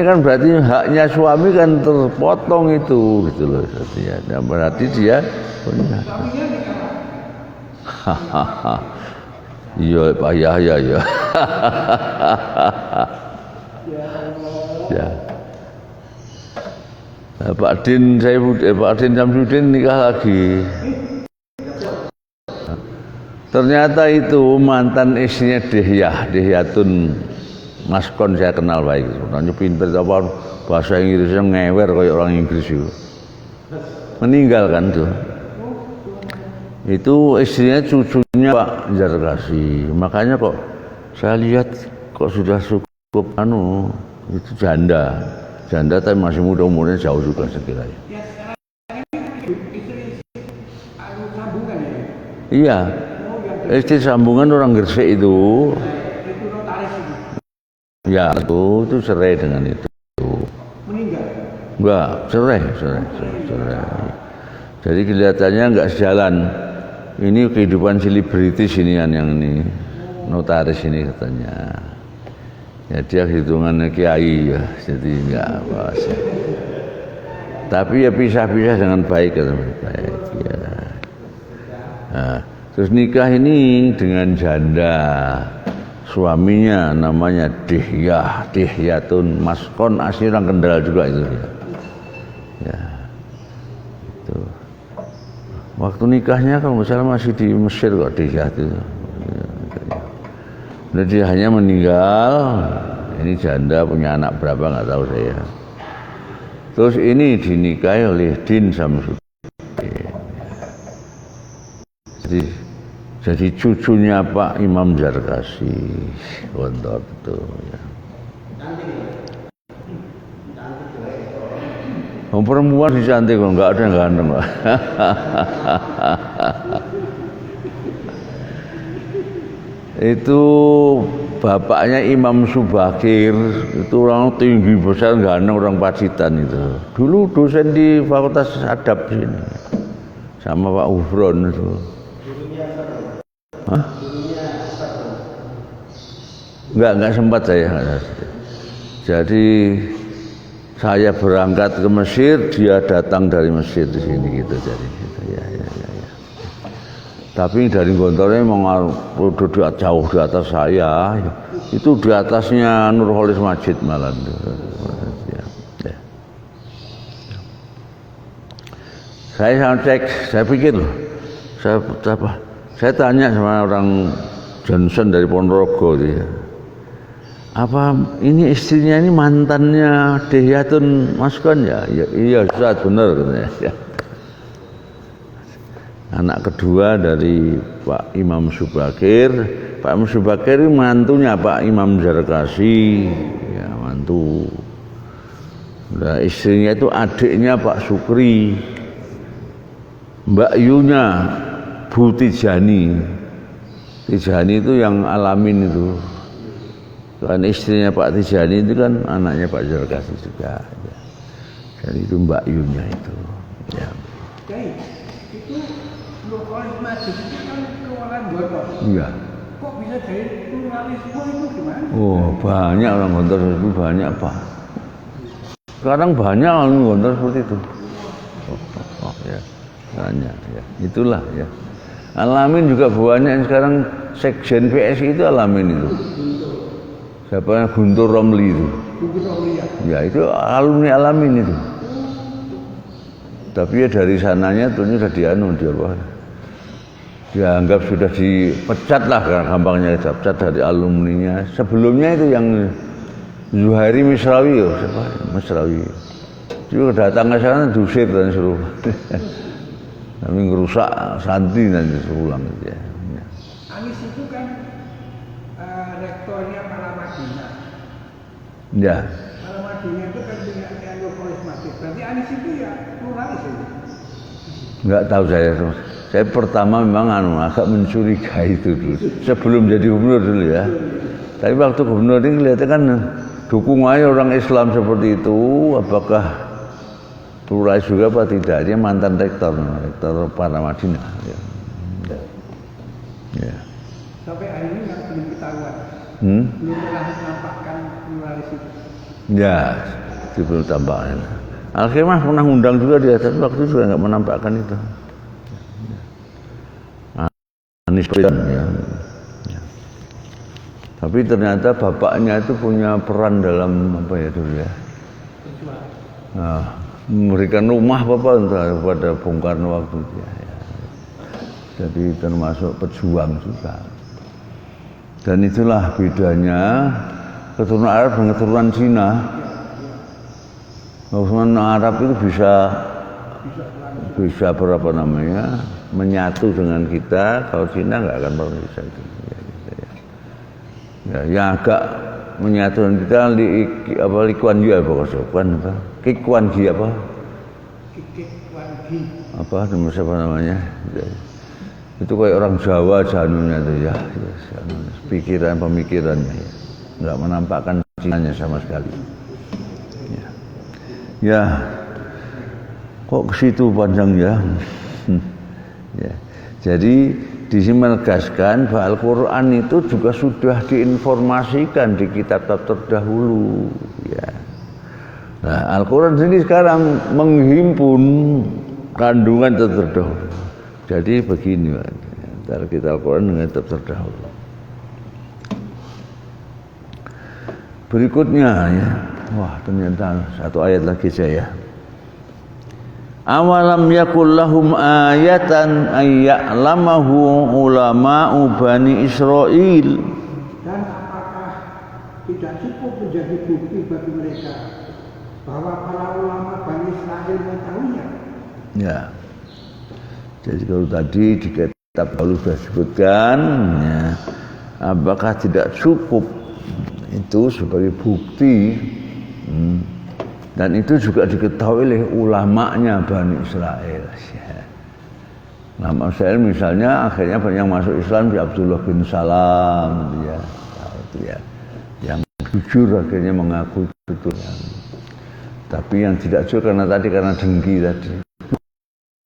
kan berarti haknya suami kan terpotong itu gitu loh artinya. Nah, berarti dia punya. Iya Pak Yahya ya. Ya. Nah, Pak Din Samsudin nikah lagi. Ternyata itu mantan istrinya Dihyatun Maskon, saya kenal baik. Orangnya pinter, apa bahasa Inggrisnya ngewer kayak orang Inggris itu. Meninggal kan tuh. Itu istrinya cucunya Pak Zarkasi. Makanya kok saya lihat kok sudah cukup itu janda tapi masih muda, umurnya jauh juga sekiranya. Iya, istri sambungan orang Gresik itu. Ya itu cerai dengan itu. Meninggal? Enggak, cerai. Jadi kelihatannya enggak sejalan. Ini kehidupan selebritis ini yang ini notaris ini katanya. Ya dia hitungannya kiai ya, jadi enggak apa sih. Tapi ya pisah-pisah dengan baik, baik ya. Nah, terus nikah ini dengan janda, suaminya namanya Dihyatun Maskon, asli orang Kendal juga itu ya. Ya, itu. Waktu nikahnya kalau misalnya masih di Mesir kok Dihyat itu. Nah, dia hanya meninggal. Ini janda punya anak berapa nggak tahu saya. Terus ini dinikahi oleh Din Samsudin. Jadi cucunya Pak Imam Zarkasi, Gontor itu. Ya. Perempuan si cantik kok, nggak ada yang ganteng lah. Itu bapaknya Imam Subakir, itu orang tinggi besar, ganteng, orang Pacitan itu. Dulu dosen di Fakultas Adab sini, sama Pak Ufron itu. Hah? Enggak sempat saya. Jadi saya berangkat ke Mesir, dia datang dari Mesir di sini gitu, jadi gitu. Ya. Tapi dari Gontornya memang jauh di atas saya. Itu di atasnya Nurholis Majid malah. Ya. Saya cek, saya pikir loh, saya tanya sama orang Johnson dari Ponorogo dia. Apa ini istrinya ini mantannya Dihyatun Maskon ya? Iya Ustaz, benar katanya. Ya. Anak kedua dari Pak Imam Subakir. Pak Imam Subakir ini mantunya Pak Imam Zarkasi, ya mantu. Nah, istrinya itu adiknya Pak Sukri, Mbak Yunya Bu Tijani. Tijani itu yang Alamin itu. Kan istrinya Pak Tijani itu kan anaknya Pak Zarkasi juga. Ya. Jadi itu Mbak Yunya itu. Ya. Itu Nurholis Majid itu kan keluaran Gontor. Iya. Kok bisa jadi pluralisme itu gimana? Oh banyak orang Gontor itu banyak Pak. Sekarang banyak orang Gontor seperti itu. Ya. Banyak ya. Itulah ya. Alamin juga banyak sekarang sekjen PSI itu Alamin itu. Siapa Guntur Romli itu? Ya itu alumni Alamin itu. Tapi ya dari sananya tuh sudah dianggap sudah dipecat lah, karena gampangnya dipecat dari alumninya. Sebelumnya itu yang Zuhairi Misrawi, siapa? Misrawi. Juga datang ke sana diusir dan suruh. Kami ngerusak santri dan disuruh pulang gitu ya. Anis itu kan rektornya Malamadinah. Ya. Malamadinah itu kan punya Nurholis Majid. Berarti Anis itu ya pluralis itu. Enggak tahu saya. Saya pertama memang agak mencurigai itu dulu. Sebelum jadi gubernur dulu ya. Tapi waktu gubernur ini kelihatan kan dukungannya orang Islam seperti itu, apakah pluralis juga apa tidak? Dia mantan rektor Malamadinah. Ya. Ya. Sampai hari ini kan belum ketahuan. Belum pernah menampakkan pluralis itu. Ya, itu belum tampaknya. Al-Khimah pernah undang juga dia, tapi waktu itu juga nggak menampakkan itu. Anies Baswedan ya. Tapi ternyata bapaknya itu punya peran dalam apa ya dulu ya? Nah, memberikan rumah kepada Bung Karno waktu itu ya. Jadi termasuk pejuang juga. Dan itulah bedanya keturunan Arab dengan keturunan Cina. Keturunan Arab itu bisa berapa namanya menyatu dengan kita. Kalau Cina nggak akan pernah bisa itu. Ya, yang agak menyatu dengan kita Lee Kuan Yew apa? Lee Kuan Yew apa? Apa siapa namanya? Itu kayak orang Jawa janunya itu ya, pemikirannya ya. Nggak menampakkan Cinanya sama sekali. Ya, kok ke situ panjang ya? Ya. Jadi di sini menegaskan bahwa Al-Quran itu juga sudah diinformasikan di kitab-kitab terdahulu. Ya. Nah, Al-Quran sendiri sekarang menghimpun kandungan terdahulu. Jadi begini, antara kita Al-Quran dengan kitab terdahulu. Berikutnya ya, wah ternyata satu ayat lagi saya. Awalam yakul lahum ayatan ayya'lamahu ulama'u Bani Israel. Dan apakah tidak cukup menjadi bukti bagi mereka bahwa para ulama Bani Israel mengetahuinya? Ya. Jadi kalau tadi di kitab lalu sudah disebutkan, ya, apakah tidak cukup itu sebagai bukti? Dan itu juga diketahui oleh ulamanya Bani Israel. Ulama Israel misalnya akhirnya yang masuk Islam di Abdullah bin Salam, ya, itu ya, yang jujur akhirnya mengaku itu. Ya. Tapi yang tidak jujur karena dengki tadi.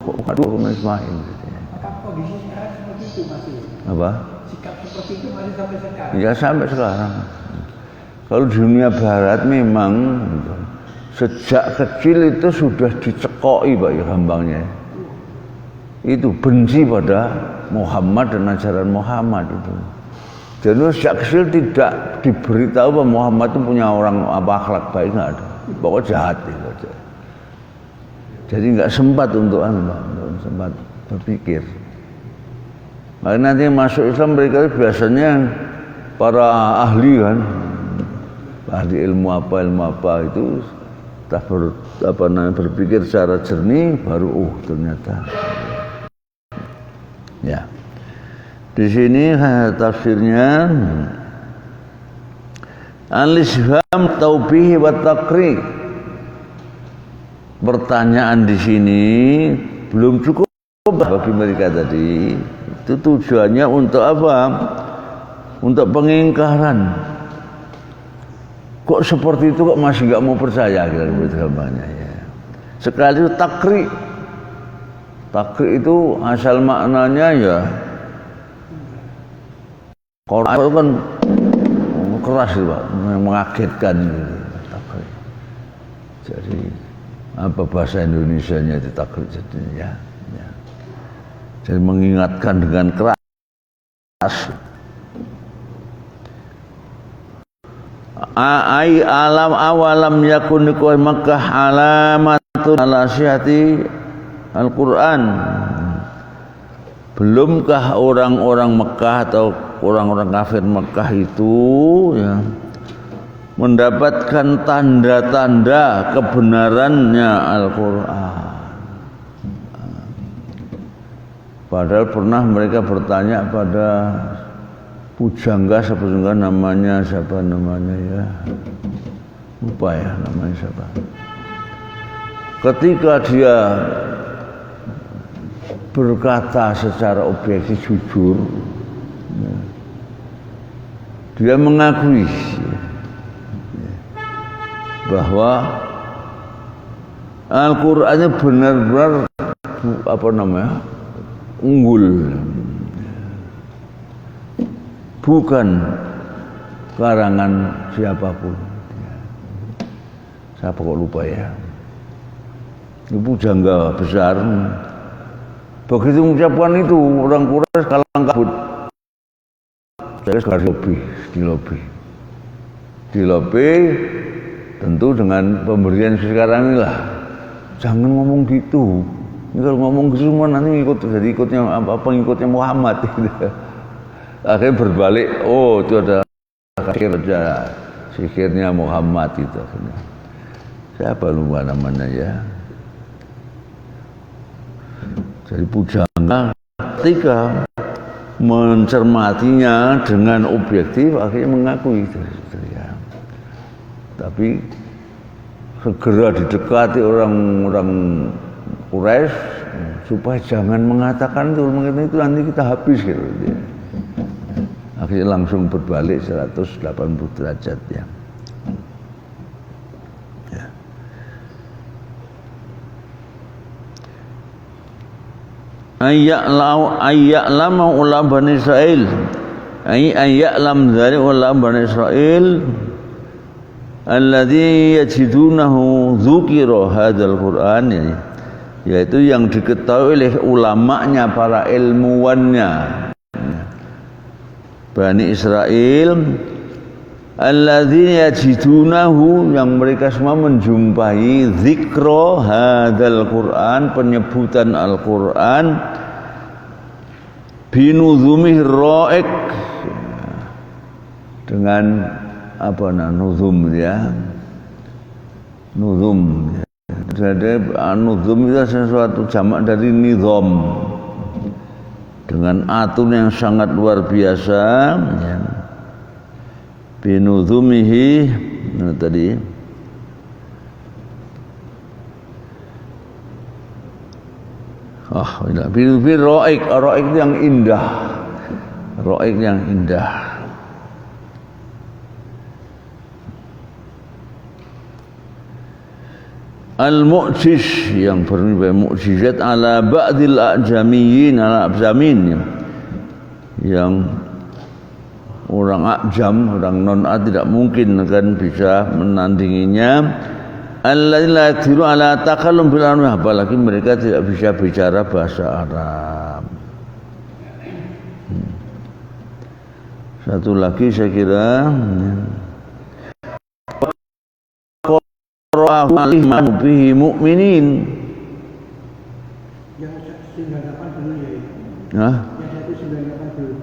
Aduh, Ismail. Apakah kondisi sekarang seperti itu masih? Apa? Sikap seperti itu masih sampai sekarang? Ya sampai sekarang. Kalau di dunia Barat memang sejak kecil itu sudah dicekoi Pak ya gampangnya. Itu benci pada Muhammad dan ajaran Muhammad itu. Jadi sejak kecil tidak diberitahu bahwa Muhammad itu punya orang akhlak baik, nggak ada. Pokoknya jahat itu aja. Jadi nggak sempat untuk sempat berpikir. Maka nanti masuk Islam mereka biasanya para ahli kan, ahli ilmu apa itu berpikir secara jernih baru ternyata. Ya. Di sini tafsirnya al-istifham taubih wa taqrir. Pertanyaan di sini belum cukup bagi mereka tadi. Itu tujuannya untuk apa? Untuk pengingkaran. Kok seperti itu kok masih nggak mau percaya kira-kira gambarnya ya. Sekali itu takri. Takri itu asal maknanya ya Quran itu kan keras Pak, mengagetkan gitu. Takri. Jadi apa bahasa Indonesianya itu takri jadinya ya. Jadi mengingatkan dengan keras. Ai alam awalam yakun di Makkah alamatun ala sihati Al-Quran. Belumkah orang-orang Mekah atau orang-orang kafir Mekah itu ya mendapatkan tanda-tanda kebenarannya Al-Quran. Padahal pernah mereka bertanya pada pujangga namanya siapa ya, lupa ya namanya siapa. Ketika dia berkata secara objektif jujur, ya, dia mengakui bahwa Al-Qurannya benar-benar unggul, bukan karangan siapapun. Saya kok lupa ya. Ibu jangga besar. Begitu mengucapkan itu orang Quraisy kalang kabut. saya dilobi tentu dengan pemberian sekarang inilah. Jangan ngomong gitu. Ini kalau ngomong gitu semua nanti ikutnya pengikutnya Muhammad. Akhirnya berbalik, oh itu ada sikirnya Muhammad itu akhirnya. Siapa lupa namanya ya. Jadi pujangga ketika mencermatinya dengan objektif akhirnya mengakui itu ya. Tapi segera didekati orang-orang Quraisy supaya jangan mengatakan itu nanti kita habis gitu. Akhirnya langsung berbalik 180 derajat ya. Ayya'lama ulama Bani Israel ayya'lam dzalik ulama Bani Israel alladzi yajidunahu dzukira hadzal Qur'an, yaitu yang diketahui oleh ulamanya, para ilmuwannya Bani Israel, alladzi yajidunahu, yang mereka semua menjumpai dzikra hadzal Qur'an, penyebutan Al-Qur'an binuzumih ra'iq, dengan apa nuzum ya, nuzum. Jadi nuzum itu sesuatu jamak dari nizam, dengan atun yang sangat luar biasa ya. Binuzumihi tadi bil ra'iq yang indah, ra'iq yang indah. Al-mu'jiz, yang berbagai mukjizat ala ba'dil a'jamiyyin, ala abzamin, yang orang Ajam, orang non-A tidak mungkin akan bisa menandinginya. Allazi la yaqdiru ala takallum bil arab, apalagi mereka tidak bisa bicara bahasa Arab. Satu lagi saya kira qara'ahu bihi mu'minin. Yang 98 dulu ya. Hah? Yang 98 dulu.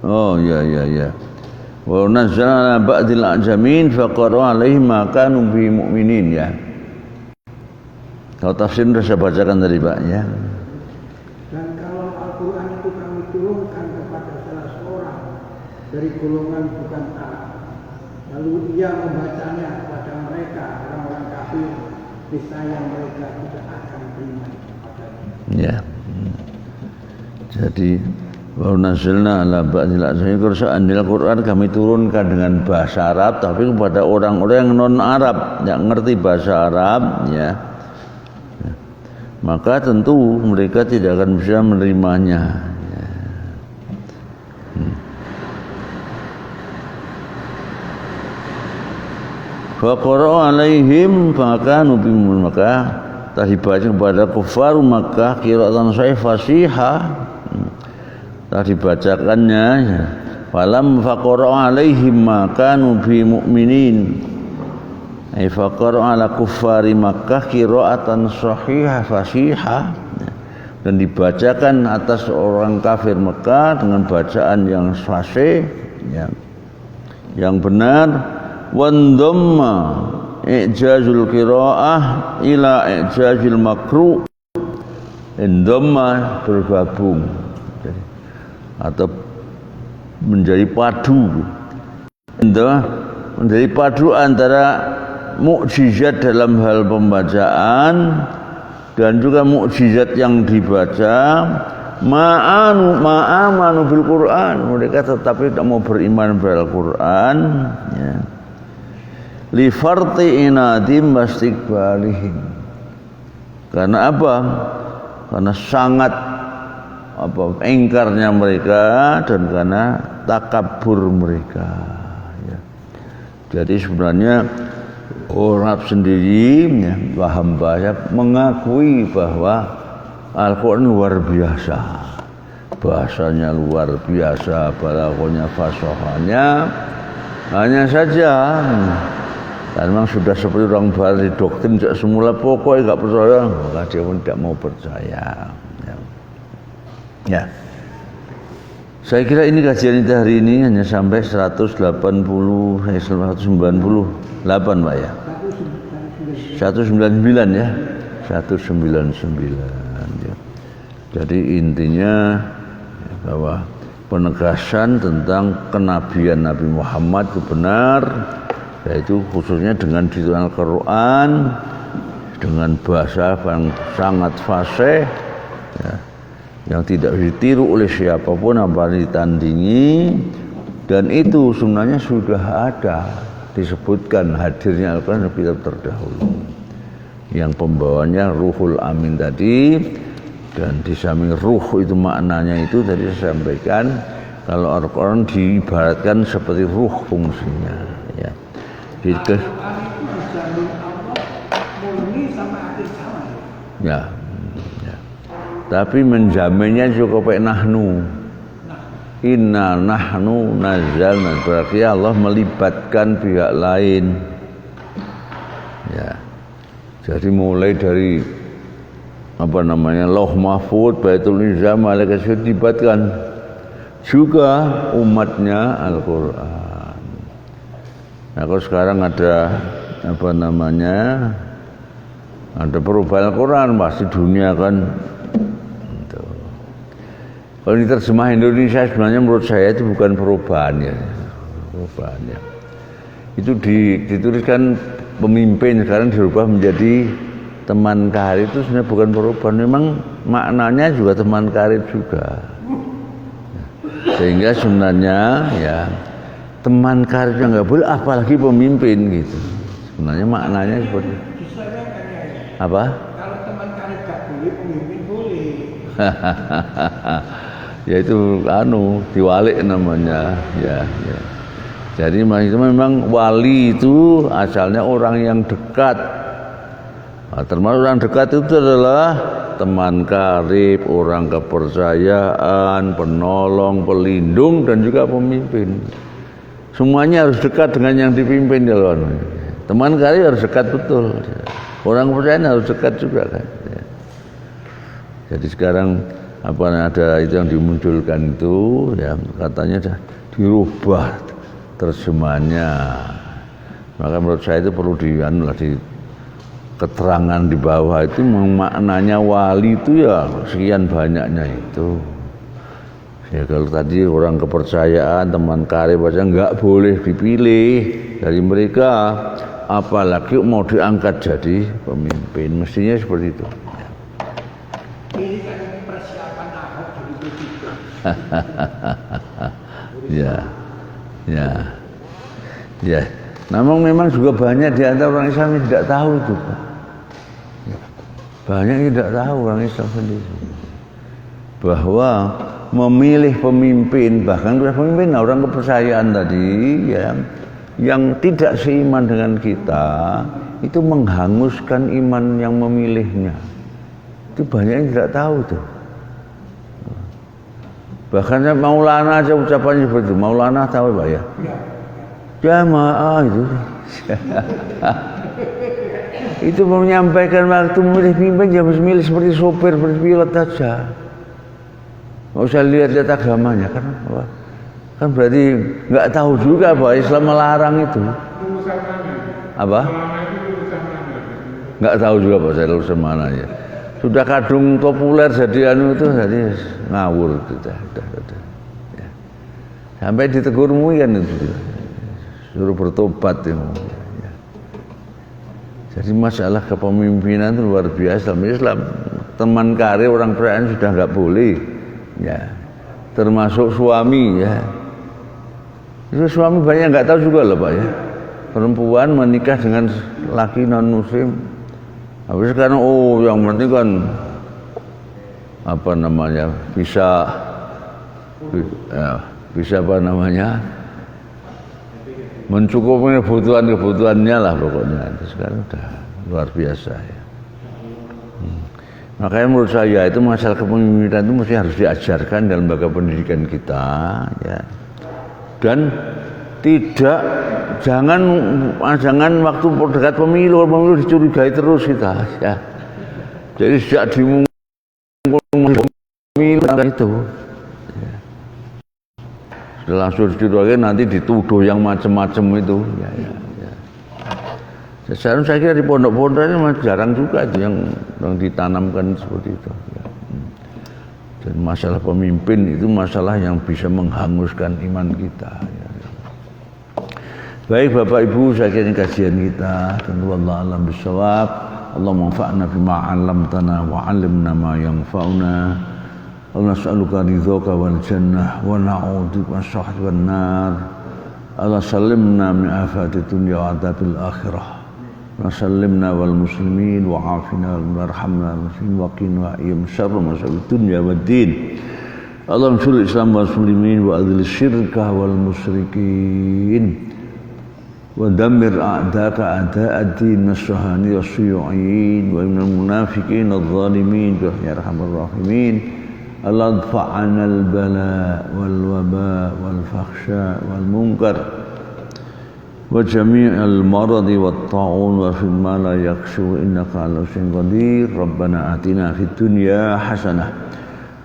Oh ya. Wa nazzala ba'dil ajamin faqara alaihim ma kanu bi mu'minin ya. Kalau tafsir sudah saya bacakan tadi Pak ya. Dan kalau Al-Quran itu kami turunkan kepada salah seorang dari golongan bukan Arab, lalu ia membacanya kepada mereka, orang-orang kafir, niscaya mereka tidak akan beriman kepadanya. Ya. Jadi wa nazzalna ala ba'dil ajamin Qur'anil Qur'an, kami turunkan dengan bahasa Arab tapi kepada orang-orang yang non Arab, yang ngerti bahasa Arab ya. Maka tentu mereka tidak akan bisa menerimanya ya. Faqara alaihim fakanu bimul, maka dibaca kepada kufar Makkah qira'atan fasihah, dibacakannya ya. Falam faqara alaihim ma kanu bi mu'minin, ai faqara ala kuffari Makkah qira'atan sahihah fasihah, dan dibacakan atas orang kafir Mekah dengan bacaan yang fasih ya, yang benar. Wandhamma i'jazul qira'ah ila i'jazil makru, indhamma bergabung atau menjadi padu, menjadi padu antara mukjizat dalam hal pembacaan dan juga mukjizat yang dibaca. Ma'amanu bil Quran, mereka tetapi tidak mau beriman bil Quran ya. Li farti inadim wastiqbalihim, karena apa? Karena sangat engkarnya mereka dan karena takabur mereka ya. Jadi sebenarnya orang sendiri ya, paham bahasa, mengakui bahwa Al-Quran luar biasa, bahasanya luar biasa, balaghahnya, fasohanya. Hanya saja dan memang sudah seperti orang barat didoktrin sejak semula, pokoknya nggak percaya, maka dia pun tidak mau percaya. Ya. Saya kira ini kajian kita hari ini hanya sampai 198 Pak ya. 199 ya. 199 ya. Jadi intinya bahwa penegasan tentang kenabian Nabi Muhammad itu benar, yaitu khususnya dengan ditulis Al-Quran dengan bahasa yang sangat fasih ya, yang tidak ditiru oleh siapapun apa ditandingi, dan itu sebenarnya sudah ada disebutkan hadirnya Al-Quran di kitab terdahulu yang pembawanya Ruhul Amin tadi. Dan di samping ruh itu maknanya itu tadi saya sampaikan, kalau Al-Quran diibaratkan seperti ruh fungsinya ya. Jadi ya. Tapi menjaminnya cukup pakai nahnu. Inna nahnu nazzalna, berarti Allah melibatkan pihak lain. Ya. Jadi mulai dari Lauh Mahfud, Baitul Izzah, malaikat dilibatkan juga umatnya Al-Quran. Nah, kalau sekarang ada ada perubahan Al-Quran, pasti dunia kan. Kalau diterjemah Indonesia sebenarnya menurut saya itu bukan perubahan ya. Itu dituliskan pemimpin, sekarang dirubah menjadi teman karib, itu sebenarnya bukan perubahan, memang maknanya juga teman karib juga. Sehingga sebenarnya ya teman karib yang nggak boleh, apalagi pemimpin gitu. Sebenarnya maknanya seperti apa? Kalau teman karib nggak boleh, pemimpin boleh. Ya itu diwalik namanya ya. Jadi memang wali itu asalnya orang yang dekat. Nah, termasuk orang dekat itu adalah teman karib, orang kepercayaan, penolong, pelindung, dan juga pemimpin. Semuanya harus dekat dengan yang dipimpin ya loh. Teman karib harus dekat betul. Orang kepercayaan harus dekat juga kan. Jadi sekarang ada itu yang dimunculkan itu ya, katanya sudah dirubah terjemahannya. Maka menurut saya itu perlu di keterangan di bawah itu maknanya wali itu ya sekian banyaknya itu. Ya kalau tadi orang kepercayaan, teman karib aja nggak boleh dipilih dari mereka, apalagi mau diangkat jadi pemimpin, mestinya seperti itu. Ini kan persiapan Ahok jadi presiden. Ya. Namun memang juga banyak di antara orang Islam yang tidak tahu itu, Pak. Banyak yang tidak tahu orang Islam sendiri bahwa memilih pemimpin, bahkan pemimpin orang kepercayaan tadi yang tidak seiman dengan kita, itu menghanguskan iman yang memilihnya. Itu banyak yang tidak tahu tuh. Bahkan Maulana aja ucapannya seperti itu. Maulana tahu Pak ya? Jamaah itu. Itu menyampaikan waktu memilih pemimpin ya harus milih seperti sopir, seperti pilot saja. Nggak usah lihat-lihat agamanya kan berarti nggak tahu juga bahwa Islam melarang itu. Apa? Nggak tahu juga Pak saya lulusan mana ya. Sudah kadung populer jadi jadi ngawur itu dah. Ya. Sampai ditegur kan itu. Suruh bertobat ya. Jadi masalah kepemimpinan itu luar biasa. Islam teman karib orang percayaan sudah nggak boleh, ya. Termasuk suami ya. Itu suami banyak nggak tahu juga loh Pak ya. Perempuan menikah dengan laki non muslim. Habis sekarang yang penting kan bisa mencukupi kebutuhannya lah pokoknya. Itu sekarang udah luar biasa ya. Makanya menurut saya itu masalah kepemimpinan itu mesti harus diajarkan dalam lembaga pendidikan kita, ya. Dan jangan waktu dekat pemilu dicurigai terus kita, ya. Jadi sejak dimulai pemilu itu, ya. Sudah langsung dicurigai nanti dituduh yang macam-macam itu, ya. Sekarang saya kira di pondok-pondok ini masih jarang juga itu yang ditanamkan seperti itu. Ya. Dan masalah pemimpin itu masalah yang bisa menghanguskan iman kita. Ya. Baik Bapak Ibu, saya kira kajian kita. Tentu Allah alam bisawab. Allah manfa'na bima 'allamtana wa 'allimna ma yanfa'una. Allah nas'aluka ridhaka wal jannah wa na'udzubika min syahri wan nar. Allah sallimna min afati dunya wa adzabil akhirah. Nasallimna wal muslimin wa afina warhamna muslimin wa qina ayyam syarra masabil dunya wad din. Allahumma sholli Islam wal muslimin wa adhil syirka wal musyrikin wa dammir a'daka a'da'ad din as-sahani was-suyu'in wa minal munafiqin adh-dhalimin ya arhamar rahimin. Allah adfa'ana al-bala wal waba wal fakhsha wal munkar وجميع المرض والطاعون وفي ما لا يكشف إنك على شيء قدير ربنا آتنا في الدنيا حسنة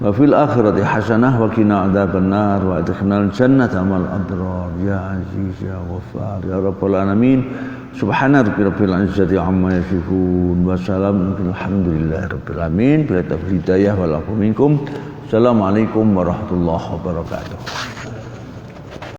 وفي الآخرة حسنة وقنا عذاب النار وأدخلنا الجنة مع الأبرار يا عزيز يا غفار يا رب العالمين سبحان رب العزة عما يصفون وسلام الحمد لله رب العالمين بلا تفريط والعفو منكم السلام عليكم ورحمة الله وبركاته.